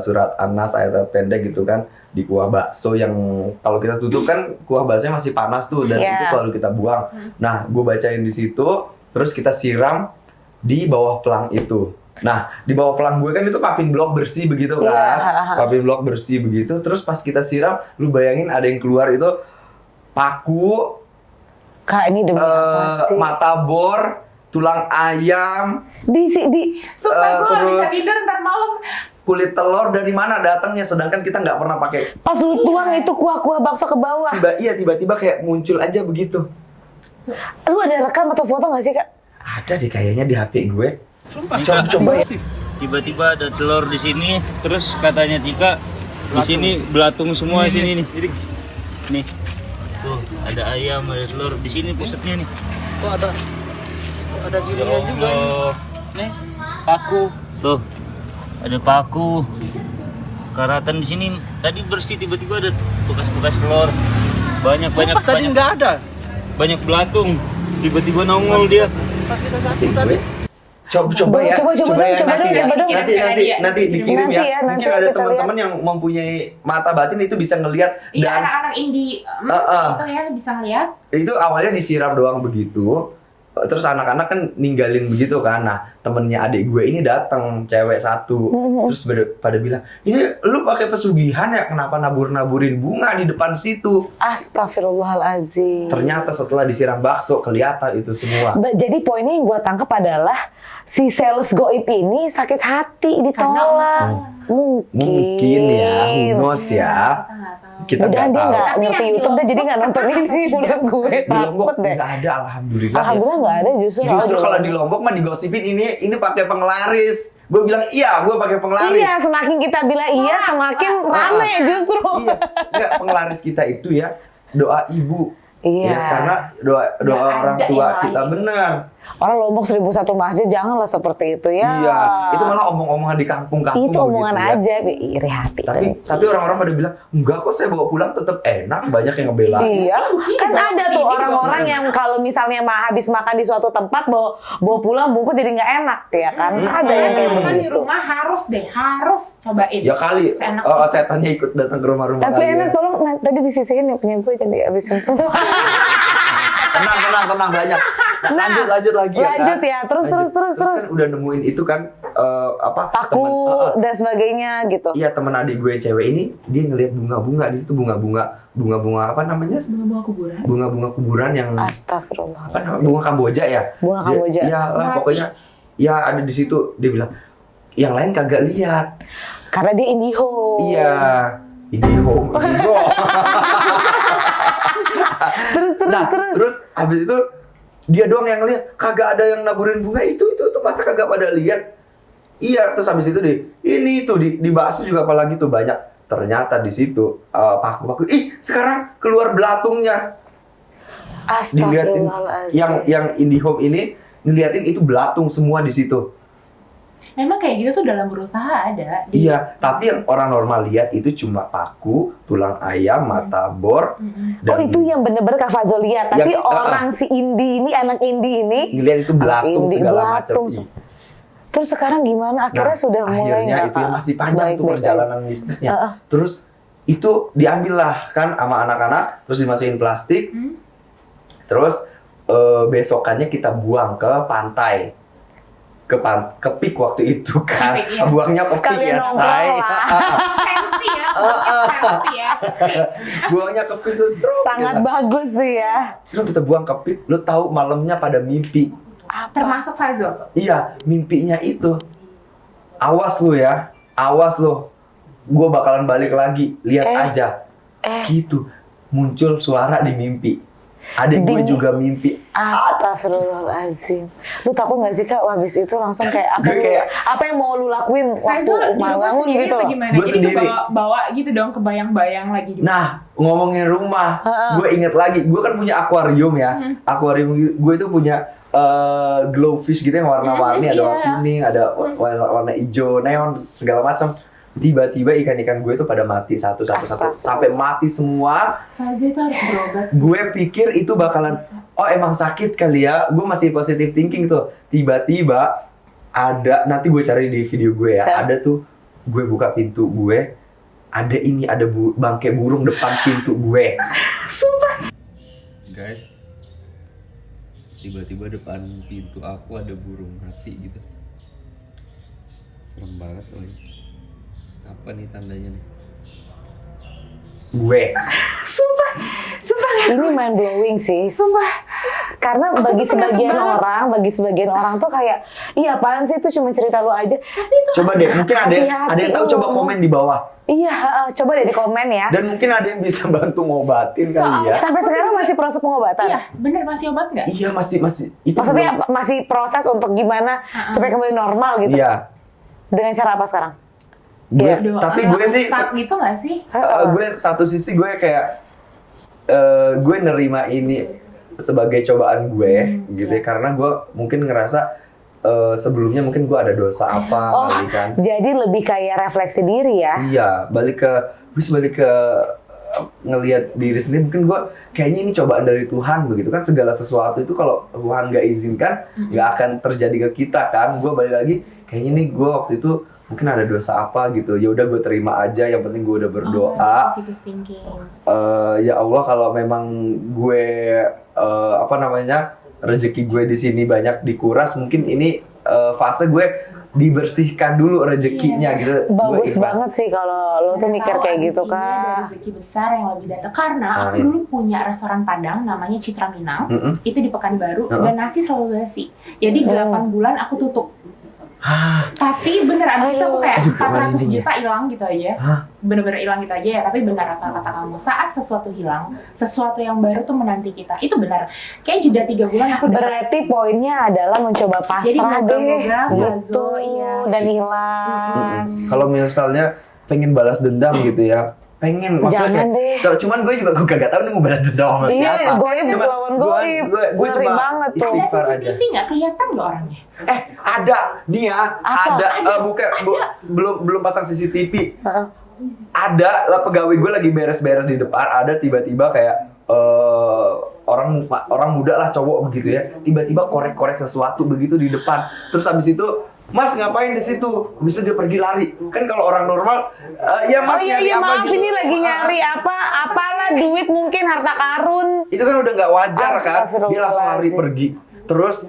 [SPEAKER 2] surat An-Nas, ayat pendek gitu kan, di kuah bakso yang kalau kita tutup kan kuah baksonya masih panas tuh, dan itu selalu kita buang. Nah, gue bacain di situ, terus kita siram di bawah pelang itu. Nah, di bawah pelang gue kan itu papin blok bersih begitu kan, papin blok bersih begitu. Terus pas kita siram, lu bayangin ada yang keluar itu paku,
[SPEAKER 1] Kak ini demi apa sih?
[SPEAKER 2] mata bor, tulang ayam,
[SPEAKER 3] Sumpah gue
[SPEAKER 2] terus
[SPEAKER 3] bisa tidur ntar malam.
[SPEAKER 2] kulit telur dari mana datangnya, sedangkan kita nggak pernah pakai.
[SPEAKER 1] Pas lu tuang itu kuah-kuah bakso ke bawah.
[SPEAKER 2] Tiba-tiba kayak muncul aja begitu.
[SPEAKER 1] Lu ada rekam atau foto nggak sih Kak?
[SPEAKER 2] Ada deh kayaknya di HP gue. Coba ya.
[SPEAKER 4] Tiba-tiba ada telur di sini, terus katanya Cika di sini belatung semua di sini nih. Nih. Tuh, ada ayam, ada telur di sini pusatnya nih.
[SPEAKER 5] Kok ada gininya juga nih. Paku.
[SPEAKER 4] Tuh. Ada paku. Karatan di sini tadi bersih, tiba-tiba ada bekas-bekas telur. Banyak.
[SPEAKER 5] Tadi nggak ada.
[SPEAKER 4] Banyak belatung. Tiba-tiba nongol dia.
[SPEAKER 5] Pas kita sakit tadi.
[SPEAKER 2] Coba ya nanti dikirim
[SPEAKER 1] Nanti
[SPEAKER 2] ya. Mungkin ada teman-teman yang mempunyai mata batin itu bisa ngelihat.
[SPEAKER 3] Iya,
[SPEAKER 2] Dan
[SPEAKER 3] anak-anak indie itu ya bisa ngeliat.
[SPEAKER 2] itu awalnya disiram doang begitu. Terus anak-anak kan ninggalin begitu kan. Nah, temennya adik gue ini datang, cewek 1. Terus pada bilang, ini lu pakai pesugihan ya, kenapa nabur-naburin bunga di depan situ?
[SPEAKER 1] Astagfirullahaladzim.
[SPEAKER 2] Ternyata setelah disiram bakso kelihatan itu semua.
[SPEAKER 1] Jadi poinnya yang gue tangkap adalah si sales goib ini sakit hati ditolak.
[SPEAKER 2] Mungkin ya, who knows ya. Kita
[SPEAKER 1] Mudahan dia
[SPEAKER 2] tahu.
[SPEAKER 1] nggak ngerti YouTube deh, jadi nggak nonton ini. Menurut gue
[SPEAKER 2] Di Lombok
[SPEAKER 1] takut deh.
[SPEAKER 2] nggak ada, alhamdulillah.
[SPEAKER 1] Alhamdulillah nggak ada justru.
[SPEAKER 2] Justru kalau di Lombok mah digosipin ini pakai penglaris. Gue bilang iya, gue pakai penglaris.
[SPEAKER 1] Iya, semakin kita bilang iya, semakin rame justru.
[SPEAKER 2] Iya, enggak, penglaris kita itu ya doa ibu.
[SPEAKER 1] Iya.
[SPEAKER 2] Ya, karena doa orang tua kita benar.
[SPEAKER 1] Orang Lombok 1001 masjid, janganlah seperti itu ya.
[SPEAKER 2] Iya, itu malah omong-omongan di kampung-kampung.
[SPEAKER 1] Itu omongan
[SPEAKER 2] begitu,
[SPEAKER 1] aja, iri hati.
[SPEAKER 2] Tapi orang-orang pada bilang, enggak kok saya bawa pulang tetap enak, banyak yang ngebelain.
[SPEAKER 1] Iya, kan ada tuh orang-orang yang kalau misalnya habis makan di suatu tempat bawa pulang bungkus jadi nggak enak ya kan? Ada yang kayak
[SPEAKER 3] Kan di
[SPEAKER 1] begitu.
[SPEAKER 3] rumah harus cobain.
[SPEAKER 2] Ya kali,
[SPEAKER 3] Seenak
[SPEAKER 2] setannya ikut datang ke rumah-rumah
[SPEAKER 1] Tapi
[SPEAKER 2] kalian.
[SPEAKER 1] enak, tolong tadi disisihin ya punya gue jadi habisin semua.
[SPEAKER 2] Tenang banyak. Nah, lanjut lagi
[SPEAKER 1] lanjut ya,
[SPEAKER 2] kan?
[SPEAKER 1] terus.
[SPEAKER 2] kan udah nemuin itu kan
[SPEAKER 1] Paku dan sebagainya gitu.
[SPEAKER 2] Iya, temen adik gue cewek ini dia ngelihat bunga-bunga di situ, bunga-bunga apa namanya?
[SPEAKER 3] Bunga-bunga kuburan.
[SPEAKER 2] Bunga-bunga kuburan yang
[SPEAKER 1] Astagfirullah.
[SPEAKER 2] apa namanya? Bunga Kamboja ya?
[SPEAKER 1] Bunga Kamboja.
[SPEAKER 2] Iya lah, pokoknya ya ada di situ. Dia bilang yang lain kagak lihat.
[SPEAKER 1] Karena dia indiho.
[SPEAKER 2] Iya, indigo. Terus habis itu dia doang yang lihat, kagak ada yang naburin bunga itu masa kagak pada lihat. Iya, terus habis itu ini tuh di bakso juga apalagi tuh banyak. Ternyata di situ paku-paku. Sekarang keluar belatungnya. Diliatin
[SPEAKER 1] Astagfirullahaladzim.
[SPEAKER 2] yang IndiHome ini ngeliatin itu belatung semua di situ.
[SPEAKER 3] Memang kayak gitu tuh dalam berusaha ada.
[SPEAKER 2] Iya, tapi yang orang normal lihat itu cuma paku, tulang ayam, mata bor.
[SPEAKER 1] Oh itu yang bener-bener Kak Fazol lihat, tapi orang si Indi ini, anak Indi ini
[SPEAKER 2] ngeliat itu belatung
[SPEAKER 1] Indi,
[SPEAKER 2] segala
[SPEAKER 1] belatung.
[SPEAKER 2] macam.
[SPEAKER 1] Terus sekarang gimana? Akhirnya sudah mulai
[SPEAKER 2] akhirnya
[SPEAKER 1] nggak,
[SPEAKER 2] itu yang
[SPEAKER 1] Kak?
[SPEAKER 2] masih panjang tuh
[SPEAKER 1] Baik-baik
[SPEAKER 2] perjalanan bisnisnya.
[SPEAKER 1] aja.
[SPEAKER 2] Terus itu diambil lah kan sama anak-anak, terus dimasukin plastik. Terus besokannya kita buang ke pantai. Ke Pik waktu itu kan.
[SPEAKER 3] Ke Pik, iya.
[SPEAKER 2] Buangnya ke Pik
[SPEAKER 1] Sekalian
[SPEAKER 2] ya,
[SPEAKER 1] nongkrong
[SPEAKER 2] say.
[SPEAKER 1] lah.
[SPEAKER 3] Fancy ya, fancy ya.
[SPEAKER 2] Buangnya ke Pik tuh seru.
[SPEAKER 1] Sangat bagus sih ya.
[SPEAKER 2] Terus kita buang ke Pik, lu tahu malamnya pada mimpi.
[SPEAKER 3] Termasuk Fazol.
[SPEAKER 2] Iya, mimpinya itu. Awas lu ya, awas lu. Gua bakalan balik lagi, lihat aja. Gitu. Muncul suara di mimpi. Adik gue juga mimpi.
[SPEAKER 1] Astagfirullahaladzim. Lu takut gak sih Kak, habis itu langsung kayak apa yang mau lu lakuin waktu
[SPEAKER 3] Fazol di rumah
[SPEAKER 1] bangun
[SPEAKER 3] sendiri
[SPEAKER 1] gitu
[SPEAKER 3] apa
[SPEAKER 1] loh?
[SPEAKER 3] gimana?
[SPEAKER 2] Gue
[SPEAKER 3] Jadi
[SPEAKER 2] sendiri.
[SPEAKER 3] bawa gitu dong, kebayang-bayang lagi.
[SPEAKER 2] Nah, ngomongin rumah, gue inget lagi. Gue kan punya akuarium ya. Akuarium gue itu punya glowfish gitu yang warna-warni. Ada warna kuning, ada warna hijau, neon, segala macam. Tiba-tiba ikan-ikan gue itu pada mati satu-satu sampai mati semua.
[SPEAKER 3] Fazol itu harus berobat sih.
[SPEAKER 2] Gue pikir itu bakalan, oh emang sakit kali ya. Gue masih positive thinking tuh. Tiba-tiba ada, nanti gue cari di video gue ya. Ada tuh, gue buka pintu gue, ada bangkai burung depan pintu gue.
[SPEAKER 1] Sumpah.
[SPEAKER 2] Guys, tiba-tiba depan pintu aku ada burung mati gitu. Serem banget loh. Apa nih tandanya nih? Gue.
[SPEAKER 1] Sumpah. Ini mind blowing sih. Sumpah. Karena bagi sebagian orang tuh kayak, iya apaan sih itu cuma cerita lu aja. Tapi itu
[SPEAKER 2] coba deh, mungkin ada yang tahu, coba komen di bawah.
[SPEAKER 1] Iya, coba deh di komen ya.
[SPEAKER 2] Dan mungkin ada yang bisa bantu ngobatin kali ya.
[SPEAKER 1] Sampai sekarang masih proses pengobatan.
[SPEAKER 3] Iya, bener masih obat nggak?
[SPEAKER 2] Iya masih. Itu
[SPEAKER 1] Maksudnya masih proses untuk gimana supaya kembali normal gitu.
[SPEAKER 2] Iya.
[SPEAKER 1] Dengan cara apa sekarang?
[SPEAKER 2] Gue,
[SPEAKER 3] Aduh,
[SPEAKER 2] tapi gue sih
[SPEAKER 3] stuck gitu nggak sih?
[SPEAKER 2] gue satu sisi gue kayak gue nerima ini sebagai cobaan gue gitu ya, karena gue mungkin ngerasa sebelumnya mungkin gue ada dosa apa kali kan.
[SPEAKER 1] Jadi lebih kayak refleksi diri ya.
[SPEAKER 2] Iya, balik ke ngelihat diri sendiri. Mungkin gue kayaknya ini cobaan dari Tuhan begitu kan. Segala sesuatu itu kalau Tuhan nggak izinkan nggak akan terjadi ke kita kan. Gue balik lagi kayaknya nih gue waktu itu mungkin ada dosa apa gitu. Ya udah gue terima aja, yang penting gue udah berdoa.
[SPEAKER 3] Positive thinking.
[SPEAKER 2] Ya Allah, kalau memang gue rezeki gue di sini banyak dikuras, mungkin ini fase gue dibersihkan dulu rezekinya gitu.
[SPEAKER 1] Bagus banget sih kalau lo tuh mikir kayak gitu
[SPEAKER 3] Kak. Ada
[SPEAKER 1] Kak.
[SPEAKER 3] rezeki besar yang lebih datang. Karena aku dulu punya restoran Padang namanya Citra Minang. Itu di Pekanbaru dan nasi selalu basi. Jadi 8 bulan aku tutup. Tapi bener abis itu aku kayak 400 juta hilang gitu aja. Bener-bener hilang gitu aja ya. Tapi benar apa kata kamu, saat sesuatu hilang, sesuatu yang baru tuh menanti kita. Itu benar. Kayak jeda 3 bulan aku
[SPEAKER 1] Berarti poinnya adalah mencoba
[SPEAKER 3] jadi
[SPEAKER 1] pasrah deh.
[SPEAKER 3] gitu
[SPEAKER 1] Dan hilang.
[SPEAKER 2] Kalau misalnya pengen balas dendam gitu ya, pengen maksudnya
[SPEAKER 1] Jangan deh.
[SPEAKER 2] cuman gue juga gak tahu nih mau balas dendam sama
[SPEAKER 1] Iya,
[SPEAKER 2] siapa.
[SPEAKER 1] goib lawan goib.
[SPEAKER 2] gue
[SPEAKER 1] Ngeri
[SPEAKER 2] cuma
[SPEAKER 1] banget tuh.
[SPEAKER 3] ada
[SPEAKER 2] istighfar aja.
[SPEAKER 3] CCTV nggak kelihatan nggak orangnya?
[SPEAKER 2] Ada nih ya, belum pasang CCTV. Ada lah, pegawai gue lagi beres-beres di depan, ada tiba-tiba kayak orang muda lah, cowok begitu ya, tiba-tiba korek-korek sesuatu begitu di depan. Terus habis itu, Mas ngapain di situ? Habis itu dia pergi lari. Kan kalau orang normal, ya Mas nyari apa
[SPEAKER 1] maaf,
[SPEAKER 2] gitu.
[SPEAKER 1] ini lagi nyari apalah duit mungkin harta karun.
[SPEAKER 2] Itu kan udah nggak wajar kan? Dia langsung lari pergi. Terus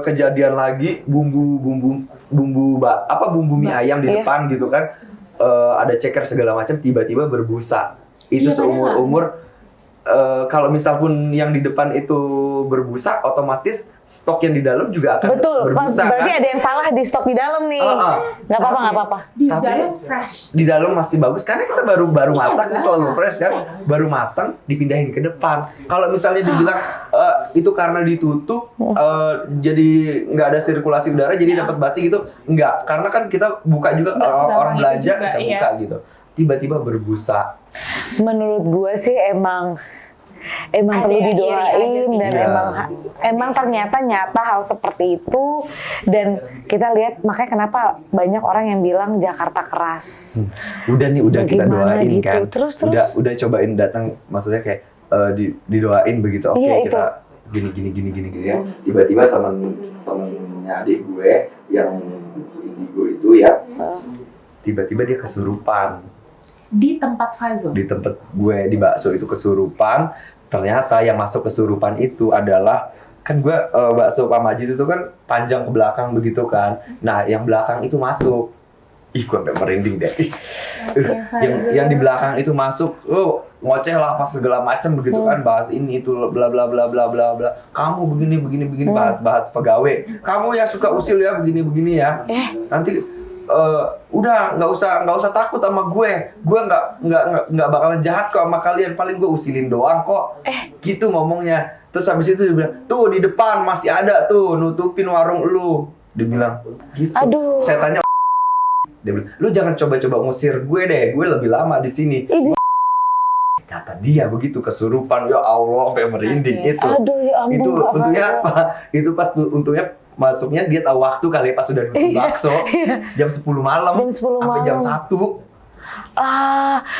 [SPEAKER 2] kejadian lagi bumbu mie ayam di depan gitu kan. Ada ceker segala macam, tiba-tiba berbusa. Itu seumur-umur. Kalau misal pun yang di depan itu berbusa, otomatis stok yang di dalam juga akan berbusa.
[SPEAKER 1] Berarti
[SPEAKER 2] kan?
[SPEAKER 1] ada yang salah di stok di dalam nih. Nggak apa-apa.
[SPEAKER 3] Di dalam fresh.
[SPEAKER 2] Di dalam masih bagus karena kita baru masak, ini selalu fresh kan, baru matang, dipindahin ke depan. Kalau misalnya dibilang itu karena ditutup, jadi nggak ada sirkulasi udara, jadi dapat basi gitu, nggak. Karena kan kita buka juga, orang belanja kita buka gitu. Tiba-tiba berbusa.
[SPEAKER 1] Menurut gue sih emang emang
[SPEAKER 3] Ada
[SPEAKER 1] perlu
[SPEAKER 3] yang iri aja
[SPEAKER 1] didoain
[SPEAKER 3] sih.
[SPEAKER 1] dan
[SPEAKER 2] Iya.
[SPEAKER 1] emang ternyata nyata hal seperti itu dan kita lihat makanya kenapa banyak orang yang bilang Jakarta keras.
[SPEAKER 2] Udah kita
[SPEAKER 1] Bagaimana
[SPEAKER 2] doain
[SPEAKER 1] gitu?
[SPEAKER 2] kan.
[SPEAKER 1] Terus.
[SPEAKER 2] Udah cobain datang, maksudnya kayak didoain begitu. Oke,
[SPEAKER 1] Iya,
[SPEAKER 2] kita gini ya. Tiba-tiba temennya adik gue yang indigo itu ya, tiba-tiba dia kesurupan
[SPEAKER 3] Di tempat Fazo.
[SPEAKER 2] di tempat gue di bakso itu kesurupan. Ternyata yang masuk kesurupan itu adalah kan gue bakso Pak Majid itu kan panjang ke belakang begitu kan. Nah, yang belakang itu masuk. Ih, gue sampai merinding deh. yang di belakang itu masuk, ngoceh lah pas segala macam begitu kan, bahas ini itu bla bla bla bla bla bla. Kamu begini bahas pegawai. Kamu yang suka usil ya begini ya. Nanti udah nggak usah takut sama gue nggak bakalan jahat kok sama kalian, paling gue usilin doang kok. Gitu ngomongnya. Terus habis itu dia bilang, tuh di depan masih ada tuh nutupin warung lu. Dia bilang gitu.
[SPEAKER 1] Aduh.
[SPEAKER 2] Saya tanya, dia bilang, lu jangan coba-coba ngusir gue deh, gue lebih lama di sini. Kata dia begitu kesurupan, ya Allah, sampai merinding itu.
[SPEAKER 1] Aduh, ya ampun,
[SPEAKER 2] Itu
[SPEAKER 1] Kak
[SPEAKER 2] untungnya
[SPEAKER 1] Fazo.
[SPEAKER 2] apa? Itu pas untungnya masuknya dia tahu waktu kali pas sudah nutup bakso jam 10 malam
[SPEAKER 1] Jam 10
[SPEAKER 2] sampai jam
[SPEAKER 1] malam.
[SPEAKER 2] 1.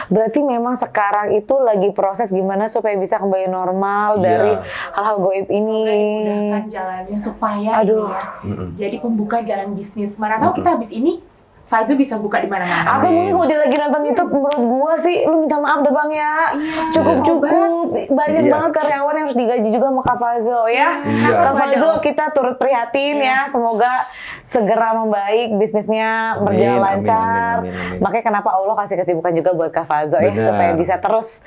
[SPEAKER 1] Berarti memang sekarang itu lagi proses gimana supaya bisa kembali normal
[SPEAKER 2] Iya.
[SPEAKER 1] dari hal-hal goib ini.
[SPEAKER 3] Mudahkan jalannya supaya
[SPEAKER 1] Aduh.
[SPEAKER 3] ini ya, jadi pembuka jalan bisnis. Mana tahu kita habis ini Fazo bisa buka di mana-mana.
[SPEAKER 1] Atau mungkin kalau dia lagi nonton YouTube, menurut gua sih, lu minta maaf deh Bang ya. Cukup. Banyak
[SPEAKER 2] Iya.
[SPEAKER 1] banget karyawan yang harus digaji juga sama Kak Fazo ya.
[SPEAKER 2] Iya.
[SPEAKER 1] Kak Fazo, kita turut prihatin ya. Semoga segera membaik, bisnisnya berjalan
[SPEAKER 2] Amin,
[SPEAKER 1] lancar.
[SPEAKER 2] amin.
[SPEAKER 1] Makanya kenapa Allah kasih kesibukan juga buat Kak Fazo ya.
[SPEAKER 2] Benar.
[SPEAKER 1] Supaya bisa terus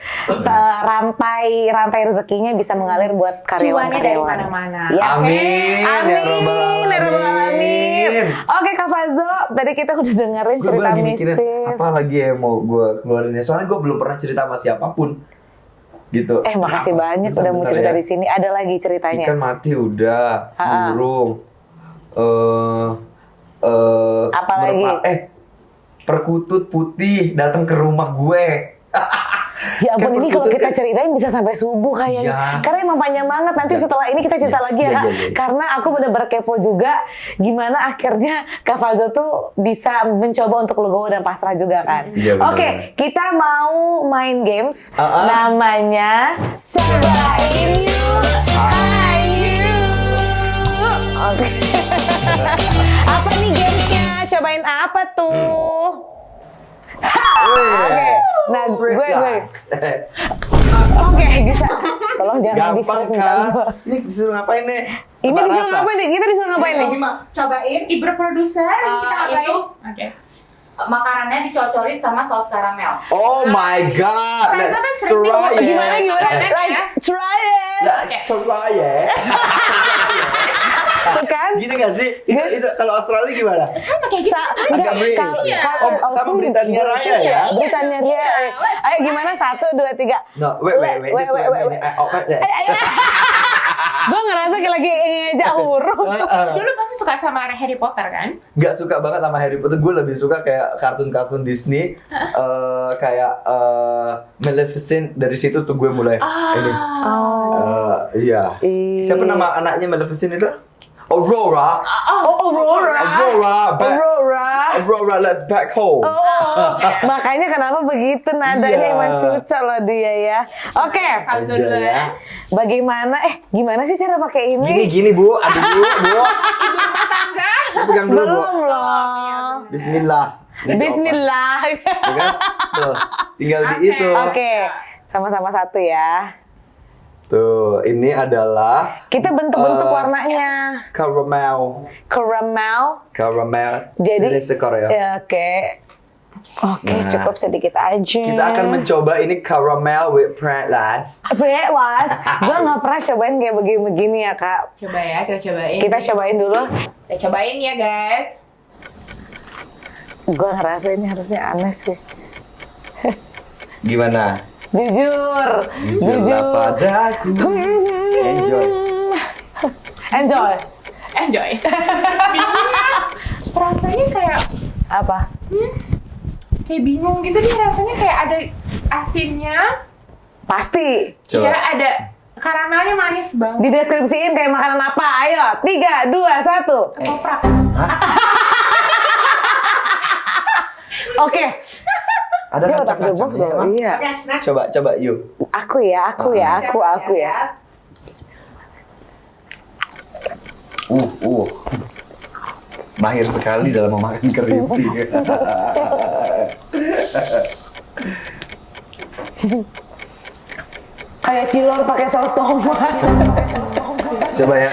[SPEAKER 1] rantai rezekinya bisa mengalir buat
[SPEAKER 3] Cuannya dari
[SPEAKER 1] karyawan-karyawan.
[SPEAKER 3] mana-mana.
[SPEAKER 1] Ya.
[SPEAKER 2] Amin, ya Rabbal
[SPEAKER 1] Amin, ya Rabbal
[SPEAKER 2] Alamin.
[SPEAKER 1] Alamin. Oke Kak Fazo, tadi kita udah dengerin
[SPEAKER 2] Gue
[SPEAKER 1] cerita
[SPEAKER 2] lagi mikirin
[SPEAKER 1] mistis.
[SPEAKER 2] apa lagi ya mau gue keluarin ya. Soalnya gue belum pernah cerita sama siapapun. Gitu.
[SPEAKER 1] Makasih banyak udah mau
[SPEAKER 2] Bentar
[SPEAKER 1] cerita
[SPEAKER 2] ya.
[SPEAKER 1] di sini. Ada lagi ceritanya.
[SPEAKER 2] Ikan mati udah,
[SPEAKER 1] Ha-ha.
[SPEAKER 2] burung.
[SPEAKER 1] Apa lagi?
[SPEAKER 2] Perkutut putih datang ke rumah gue.
[SPEAKER 1] Ya ampun,
[SPEAKER 2] Kan
[SPEAKER 1] ini kalau
[SPEAKER 2] perkutut
[SPEAKER 1] kita
[SPEAKER 2] kan-
[SPEAKER 1] ceritain bisa sampai subuh kayaknya.
[SPEAKER 2] Iya.
[SPEAKER 1] Karena emang panjang banget. Nanti
[SPEAKER 2] Iya.
[SPEAKER 1] setelah ini kita cerita
[SPEAKER 2] Iya,
[SPEAKER 1] lagi ya,
[SPEAKER 2] iya,
[SPEAKER 1] Kak.
[SPEAKER 2] iya, iya.
[SPEAKER 1] Karena aku bener-bener kepo juga gimana akhirnya Kak Fazo tuh bisa mencoba untuk legowo dan pasrah juga kan.
[SPEAKER 2] Iya, benar,
[SPEAKER 1] Oke,
[SPEAKER 2] benar.
[SPEAKER 1] kita mau main games.
[SPEAKER 2] Ah.
[SPEAKER 1] Namanya Cobain Yuk. Ayo. Oke. Apa nih gamesnya? Cobain apa tuh? Oke, nah gue. Oke, bisa. Tolong jangan
[SPEAKER 2] Gampang
[SPEAKER 1] di-flash
[SPEAKER 2] kan?
[SPEAKER 1] gua.
[SPEAKER 2] Ini disuruh ngapain nih?
[SPEAKER 1] Ini
[SPEAKER 2] Tebak
[SPEAKER 1] disuruh
[SPEAKER 2] rasa.
[SPEAKER 1] ngapain nih? Kita disuruh ngapain nih?
[SPEAKER 6] Cobain
[SPEAKER 3] Ibu produser, kita ngapain?
[SPEAKER 6] itu
[SPEAKER 3] Oke.
[SPEAKER 6] makanannya dicocorin sama saus karamel.
[SPEAKER 2] Oh my god,
[SPEAKER 3] Fazo kan
[SPEAKER 2] let's
[SPEAKER 3] sering
[SPEAKER 2] try it.
[SPEAKER 1] Gimana?
[SPEAKER 3] Keren
[SPEAKER 1] Let's
[SPEAKER 3] ya?
[SPEAKER 1] try it.
[SPEAKER 2] Let's try it.
[SPEAKER 1] Tuh kan?
[SPEAKER 2] Gitu gak sih? Itu kalau Australia gimana?
[SPEAKER 3] Sama kayak gitu.
[SPEAKER 2] Agak British. Oh, sama Britania Raya ya?
[SPEAKER 1] Britania Raya. Ayo gimana? 1, 2, 3.
[SPEAKER 2] No, wait, just wait a minute.
[SPEAKER 1] Gue ngerasa kayak lagi ngejak huruf.
[SPEAKER 3] Dulu pasti suka sama Harry Potter kan?
[SPEAKER 2] Gak suka banget sama Harry Potter. Gue lebih suka kayak kartun-kartun Disney. Kayak Maleficent. Dari situ tuh gue mulai ini. Iya. Siapa nama anaknya Maleficent itu? Aurora.
[SPEAKER 1] Aurora.
[SPEAKER 2] Aurora, let's back home.
[SPEAKER 1] Makanya kenapa begitu nadanya
[SPEAKER 2] Iya.
[SPEAKER 1] emang cocok loh dia ya. Oke.
[SPEAKER 3] Fazo
[SPEAKER 2] Aja
[SPEAKER 3] dulu
[SPEAKER 2] ya.
[SPEAKER 3] ya.
[SPEAKER 1] Bagaimana? Gimana sih cara pakai ini?
[SPEAKER 2] Gini Bu, aduh Bu. Pegang dulu Bu.
[SPEAKER 1] Belum loh.
[SPEAKER 2] Bismillah. Ini
[SPEAKER 1] Bismillah.
[SPEAKER 2] Ya kan? Tuh, tinggal di itu.
[SPEAKER 1] Oke. Sama-sama satu ya.
[SPEAKER 2] Tuh, ini adalah
[SPEAKER 1] Kita bentuk-bentuk warnanya.
[SPEAKER 2] caramel.
[SPEAKER 1] Caramel. Jadi-
[SPEAKER 2] Ini Korea.
[SPEAKER 1] Ya, oke. Oke,
[SPEAKER 2] Nah.
[SPEAKER 1] cukup sedikit aja.
[SPEAKER 2] Kita akan mencoba ini caramel with breadless.
[SPEAKER 1] Brewas, gue nggak pernah cobain kayak begini-begini ya kak.
[SPEAKER 3] Coba ya, kita cobain.
[SPEAKER 1] Kita cobain dulu.
[SPEAKER 3] Kita cobain ya guys.
[SPEAKER 1] Gue ngerasa ini harusnya aneh sih.
[SPEAKER 2] Gimana?
[SPEAKER 1] Jujur.
[SPEAKER 2] Jujurlah padaku. Enjoy.
[SPEAKER 1] Enjoy.
[SPEAKER 3] Enjoy. Bingung ya. Rasanya kayak
[SPEAKER 1] Apa?
[SPEAKER 3] kayak bingung gitu nih, rasanya kayak ada asinnya,
[SPEAKER 1] Pasti.
[SPEAKER 2] Coba.
[SPEAKER 3] Iya, ada karamelnya manis banget.
[SPEAKER 1] Dideskripsiin kayak makanan apa? Ayo, 3, 2, 1.
[SPEAKER 3] Ketoprak.
[SPEAKER 1] Oke.
[SPEAKER 2] Ada
[SPEAKER 1] Dia otak
[SPEAKER 2] kacang-kacangnya
[SPEAKER 1] debok loh.
[SPEAKER 2] emang?
[SPEAKER 1] Iya.
[SPEAKER 6] Oke, next.
[SPEAKER 2] Coba yuk.
[SPEAKER 1] Aku ya.
[SPEAKER 2] Mahir sekali dalam memakan keripik.
[SPEAKER 1] Kayak cilor pakai saus tomat.
[SPEAKER 2] Coba ya,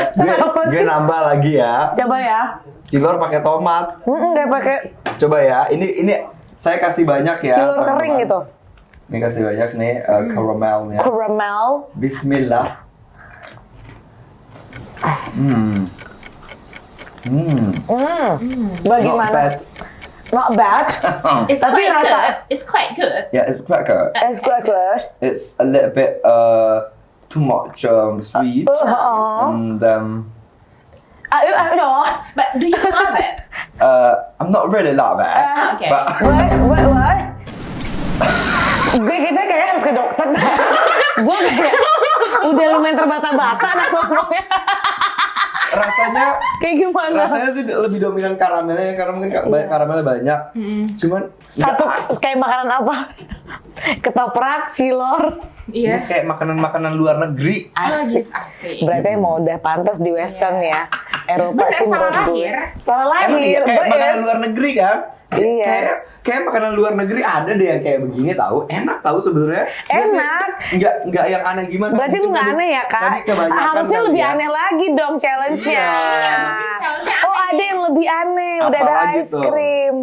[SPEAKER 2] gue nambah lagi ya.
[SPEAKER 1] Coba ya.
[SPEAKER 2] Cilor pakai tomat.
[SPEAKER 1] Nggak pakai
[SPEAKER 2] Coba ya, ini saya kasih banyak ya.
[SPEAKER 1] cilor
[SPEAKER 2] teman-teman.
[SPEAKER 1] kering gitu.
[SPEAKER 2] Ini kasih banyak nih karamelnya.
[SPEAKER 1] Caramel.
[SPEAKER 2] Bismillah.
[SPEAKER 1] Bagaimana? Not bad.
[SPEAKER 3] It's
[SPEAKER 1] Tapi
[SPEAKER 3] quite
[SPEAKER 1] rasa-
[SPEAKER 3] good. It's quite good.
[SPEAKER 2] Yeah, it's quite good.
[SPEAKER 1] It's quite good.
[SPEAKER 2] It's a little bit too much sweet. And
[SPEAKER 1] No.
[SPEAKER 3] But do you love it?
[SPEAKER 2] I'm not really love it.
[SPEAKER 3] Okay.
[SPEAKER 2] But
[SPEAKER 1] What? Gue kita kayak harus ke dokter. Gue kayak udah lumayan terbata-bata nah ngomongnya.
[SPEAKER 2] rasanya
[SPEAKER 1] Kayak gimana?
[SPEAKER 2] rasanya sih lebih dominan karamelnya karena mungkin karamelnya banyak. Cuman
[SPEAKER 1] Satu
[SPEAKER 2] nggak-
[SPEAKER 1] kayak makanan apa? Ketoprak, cilor.
[SPEAKER 2] ini
[SPEAKER 3] Iya.
[SPEAKER 2] kayak makanan-makanan luar negeri.
[SPEAKER 1] Asik.
[SPEAKER 3] Asik.
[SPEAKER 1] Berarti mau udah pantas di western ya. Eropa
[SPEAKER 3] Bener,
[SPEAKER 1] sih
[SPEAKER 3] salah
[SPEAKER 1] menurut gue.
[SPEAKER 3] lahir.
[SPEAKER 1] Salah
[SPEAKER 2] Emang
[SPEAKER 1] lahir.
[SPEAKER 2] iya, kayak makanan
[SPEAKER 1] Yes.
[SPEAKER 2] luar negeri kan?
[SPEAKER 1] Iya.
[SPEAKER 2] Kayak makanan luar negeri ada deh yang kayak begini tahu. Enak tahu sebenarnya. Gue sih
[SPEAKER 1] Enak.
[SPEAKER 2] Nggak yang aneh gimana.
[SPEAKER 1] Berarti lu
[SPEAKER 2] Mungkin
[SPEAKER 1] nggak
[SPEAKER 2] tadi-
[SPEAKER 1] aneh ya kak?
[SPEAKER 2] Tadi kebanyakan
[SPEAKER 1] Harusnya
[SPEAKER 2] kali
[SPEAKER 1] lebih
[SPEAKER 2] ya.
[SPEAKER 1] aneh lagi dong challenge-nya.
[SPEAKER 2] Iya.
[SPEAKER 1] Oh ada yang lebih aneh, udah
[SPEAKER 2] Apa
[SPEAKER 1] ada
[SPEAKER 2] lagi
[SPEAKER 1] ice
[SPEAKER 2] tuh?
[SPEAKER 1] cream.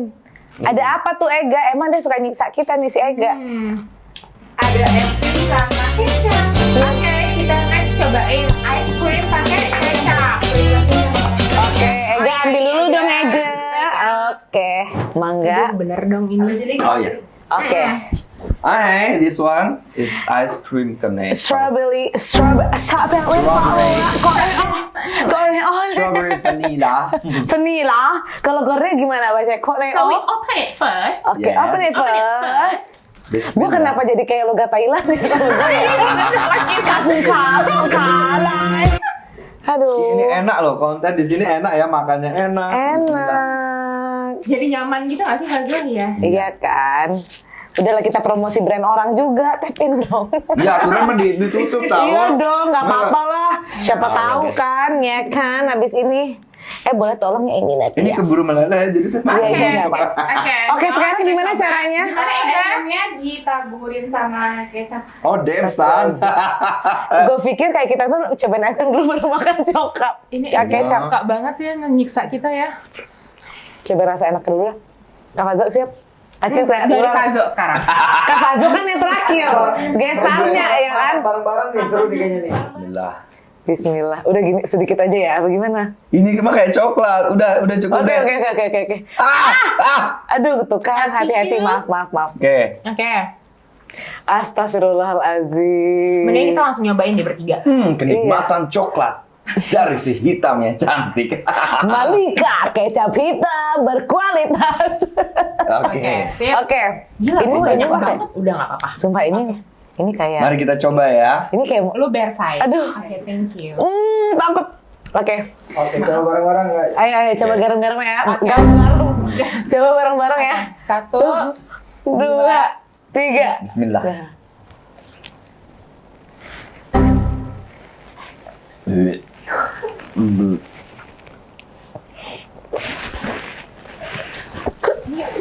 [SPEAKER 1] Ada apa tuh Ega? Emang dia suka nyiksa kita nih si Ega?
[SPEAKER 6] Ada es krim sama kecap.
[SPEAKER 3] Oke, kita next cobain ice cream pakai kecap.
[SPEAKER 1] Oke, Ega ambil dulu dong Ega. Oke, mangga.
[SPEAKER 3] Bener dong ini.
[SPEAKER 2] Oh ya.
[SPEAKER 1] Oke,
[SPEAKER 2] Hi, this one is ice cream cone.
[SPEAKER 1] strawberry.
[SPEAKER 2] Strawberry vanilla.
[SPEAKER 1] Vanilla. Kalau Korea gimana baca? Korea.
[SPEAKER 3] So we open it first.
[SPEAKER 1] Oke,
[SPEAKER 2] Yes.
[SPEAKER 1] open it
[SPEAKER 3] Open it
[SPEAKER 1] first.
[SPEAKER 3] first.
[SPEAKER 1] Gue
[SPEAKER 2] Bismillah.
[SPEAKER 1] kenapa jadi kayak logat Thailand nih? Kalai. Aduh.
[SPEAKER 2] Ini enak loh, konten di sini enak ya, makannya enak. Bismillah.
[SPEAKER 1] Enak.
[SPEAKER 3] Jadi nyaman gitu nggak sih Hazel ya?
[SPEAKER 1] Iya kan. Udahlah kita promosi brand orang juga, tapin dong.
[SPEAKER 2] Ya, aturan mah ditutup tahu.
[SPEAKER 1] Iya dong, nggak
[SPEAKER 2] Masa-
[SPEAKER 1] apa-apa lah. Siapa
[SPEAKER 2] Oh,
[SPEAKER 1] tahu
[SPEAKER 2] oke.
[SPEAKER 1] kan, ya kan. Habis ini, boleh tolong ya ini nanti
[SPEAKER 2] Ini
[SPEAKER 1] ya.
[SPEAKER 2] keburu meleleh jadi saya
[SPEAKER 1] Iya,
[SPEAKER 3] Oke,
[SPEAKER 1] iya, nggak
[SPEAKER 3] oke.
[SPEAKER 1] apa-apa. Oke, sekarang
[SPEAKER 3] kita
[SPEAKER 1] gimana
[SPEAKER 3] coba.
[SPEAKER 1] caranya?
[SPEAKER 3] Gimana Ega?
[SPEAKER 6] Ayamnya ditaburin sama kecap.
[SPEAKER 2] Oh, damn son.
[SPEAKER 1] Gue pikir kayak kita tuh cobain aja dulu baru makan coklat.
[SPEAKER 3] Ini
[SPEAKER 1] Ya,
[SPEAKER 3] Ega
[SPEAKER 1] kecap.
[SPEAKER 3] suka banget ya nyiksa kita ya.
[SPEAKER 1] Coba rasa enak dulu lah. Kak Fazo siap? Acil kayak
[SPEAKER 3] Dari Hazel sekarang.
[SPEAKER 1] Kak Fazo kan yang terakhir, gestarnya ya kan?
[SPEAKER 2] Bareng-bareng nih seru nih kayaknya nih. Bismillah.
[SPEAKER 1] Bismillah. Udah gini sedikit aja ya, bagaimana?
[SPEAKER 2] Ini mah kayak coklat. Udah cukup
[SPEAKER 1] Oke,
[SPEAKER 2] deh.
[SPEAKER 1] oke.
[SPEAKER 2] Ah.
[SPEAKER 1] Aduh, tuh kan, hati-hati,
[SPEAKER 3] Tisu.
[SPEAKER 1] maaf.
[SPEAKER 2] Oke.
[SPEAKER 3] Oke.
[SPEAKER 1] Astagfirullahaladzim.
[SPEAKER 3] Mending kita langsung nyobain deh bertiga.
[SPEAKER 2] Kenikmatan coklat dari si hitam yang cantik.
[SPEAKER 1] Malika, kecap hitam berkualitas.
[SPEAKER 2] Oke.
[SPEAKER 3] sip.
[SPEAKER 1] Oke.
[SPEAKER 3] Gila,
[SPEAKER 1] Ini
[SPEAKER 3] banyak
[SPEAKER 1] banget.
[SPEAKER 3] banget. Udah nggak apa-apa.
[SPEAKER 1] Sumpah ini kayak,
[SPEAKER 2] Mari kita coba ya.
[SPEAKER 1] ini kayak,
[SPEAKER 3] Lu bear side.
[SPEAKER 1] Aduh.
[SPEAKER 3] Oke, thank you.
[SPEAKER 1] takut. Oke.
[SPEAKER 2] Oke, coba bareng-bareng guys.
[SPEAKER 1] Ayo, coba garam-garam ya.
[SPEAKER 3] Oke.
[SPEAKER 1] Garam-garam. Coba bareng-bareng ya.
[SPEAKER 3] 1,
[SPEAKER 1] 2, 3.
[SPEAKER 2] Bismillah.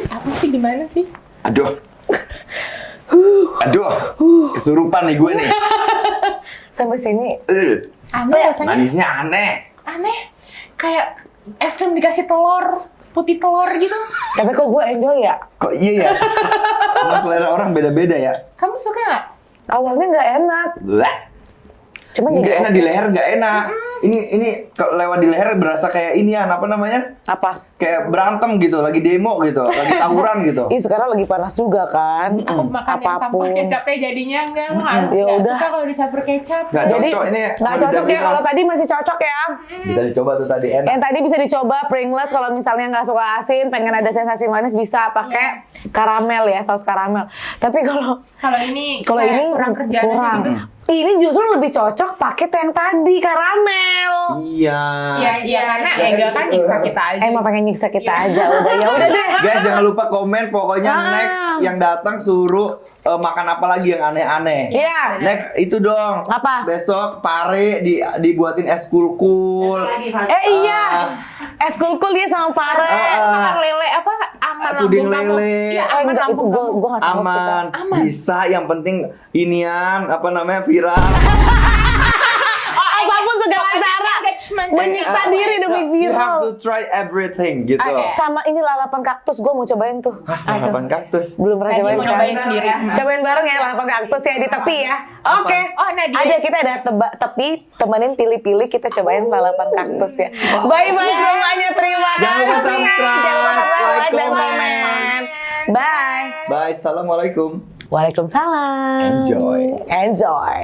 [SPEAKER 3] apa sih gimana sih?
[SPEAKER 2] Aduh. Kesurupan nih gue nih.
[SPEAKER 1] Sampai sini.
[SPEAKER 3] Aneh rasanya.
[SPEAKER 2] Manisnya aneh.
[SPEAKER 3] Aneh. Kayak es krim dikasih telur, putih telur gitu.
[SPEAKER 1] Tapi kok gue enjoy ya?
[SPEAKER 2] Kok iya ya? Karena selera orang beda-beda ya.
[SPEAKER 3] Kamu suka nggak?
[SPEAKER 1] Awalnya nggak enak.
[SPEAKER 2] Lah.
[SPEAKER 1] Cuma
[SPEAKER 2] Nggak
[SPEAKER 1] jadi
[SPEAKER 2] enak di leher, nggak enak. ini lewat di leher berasa kayak ini ya, apa namanya?
[SPEAKER 1] Apa?
[SPEAKER 2] Kayak berantem gitu, lagi demo gitu, lagi tawuran gitu.
[SPEAKER 1] Ih sekarang lagi panas juga kan.
[SPEAKER 3] Aku makan yang tanpa
[SPEAKER 1] Apapun.
[SPEAKER 3] kecapnya jadinya enggak,
[SPEAKER 1] Ya
[SPEAKER 3] nggak
[SPEAKER 1] udah.
[SPEAKER 3] suka kalau dicampur kecap.
[SPEAKER 2] Nggak
[SPEAKER 1] Jadi
[SPEAKER 2] cocok ini.
[SPEAKER 1] nggak cocok ya, kalau tadi masih cocok ya.
[SPEAKER 2] Bisa dicoba tuh tadi enak.
[SPEAKER 1] Yang tadi bisa dicoba Pringles kalau misalnya nggak suka asin, pengen ada sensasi manis bisa pakai karamel ya, saus karamel. Tapi
[SPEAKER 3] Kalau ini
[SPEAKER 1] kalau
[SPEAKER 3] kayak
[SPEAKER 1] ini
[SPEAKER 3] kurang kerjaan aja
[SPEAKER 1] kurang.
[SPEAKER 3] gitu.
[SPEAKER 1] Ini justru lebih cocok pakai yang tadi karamel.
[SPEAKER 2] Iya.
[SPEAKER 3] Iya karena Ega kan nyiksa kita aja.
[SPEAKER 1] Emang pengen nyiksa kita aja, ya udah deh.
[SPEAKER 2] Guys, jangan lupa komen, pokoknya next yang datang suruh makan apa lagi yang aneh-aneh.
[SPEAKER 1] Iya.
[SPEAKER 2] Next itu dong.
[SPEAKER 1] Apa?
[SPEAKER 2] Besok pare dibuatin es kulkul.
[SPEAKER 1] Iya. Es kulkul dia sama pare.
[SPEAKER 3] Makan lele apa aman
[SPEAKER 2] Puding
[SPEAKER 3] lambung kamu.
[SPEAKER 2] lele.
[SPEAKER 3] Iya,
[SPEAKER 1] Oh,
[SPEAKER 3] aman
[SPEAKER 1] enggak, itu
[SPEAKER 3] lambung
[SPEAKER 1] gua
[SPEAKER 3] kamu.
[SPEAKER 1] nggak sanggup kita.
[SPEAKER 2] Aman. Bisa, yang penting inian apa namanya viral.
[SPEAKER 1] Apapun segala cara menyiksa diri demi
[SPEAKER 2] You have
[SPEAKER 1] viral.
[SPEAKER 2] to try everything gitu.
[SPEAKER 3] Oke.
[SPEAKER 1] Sama ini lalapan kaktus, gue mau cobain tuh.
[SPEAKER 2] Harapan kaktus.
[SPEAKER 1] Belum pernah
[SPEAKER 3] Nadia
[SPEAKER 1] cobain
[SPEAKER 3] mau
[SPEAKER 1] kan?
[SPEAKER 3] cobain sendiri.
[SPEAKER 1] Cobain bareng ya lalapan kaktus ya di tepi ya. Oke.
[SPEAKER 3] Oh, Nadia.
[SPEAKER 1] Ada kita ada tepi temenin pilih-pilih kita cobain lalapan kaktus ya. Bye bye semuanya, terima
[SPEAKER 2] Jangan
[SPEAKER 1] kasih.
[SPEAKER 2] lupa subscribe,
[SPEAKER 1] Jangan lupa
[SPEAKER 2] like,
[SPEAKER 1] dan
[SPEAKER 2] comment.
[SPEAKER 1] komen. Bye.
[SPEAKER 2] Bye. Assalamualaikum.
[SPEAKER 1] Waalaikumsalam.
[SPEAKER 2] Enjoy.
[SPEAKER 1] Enjoy.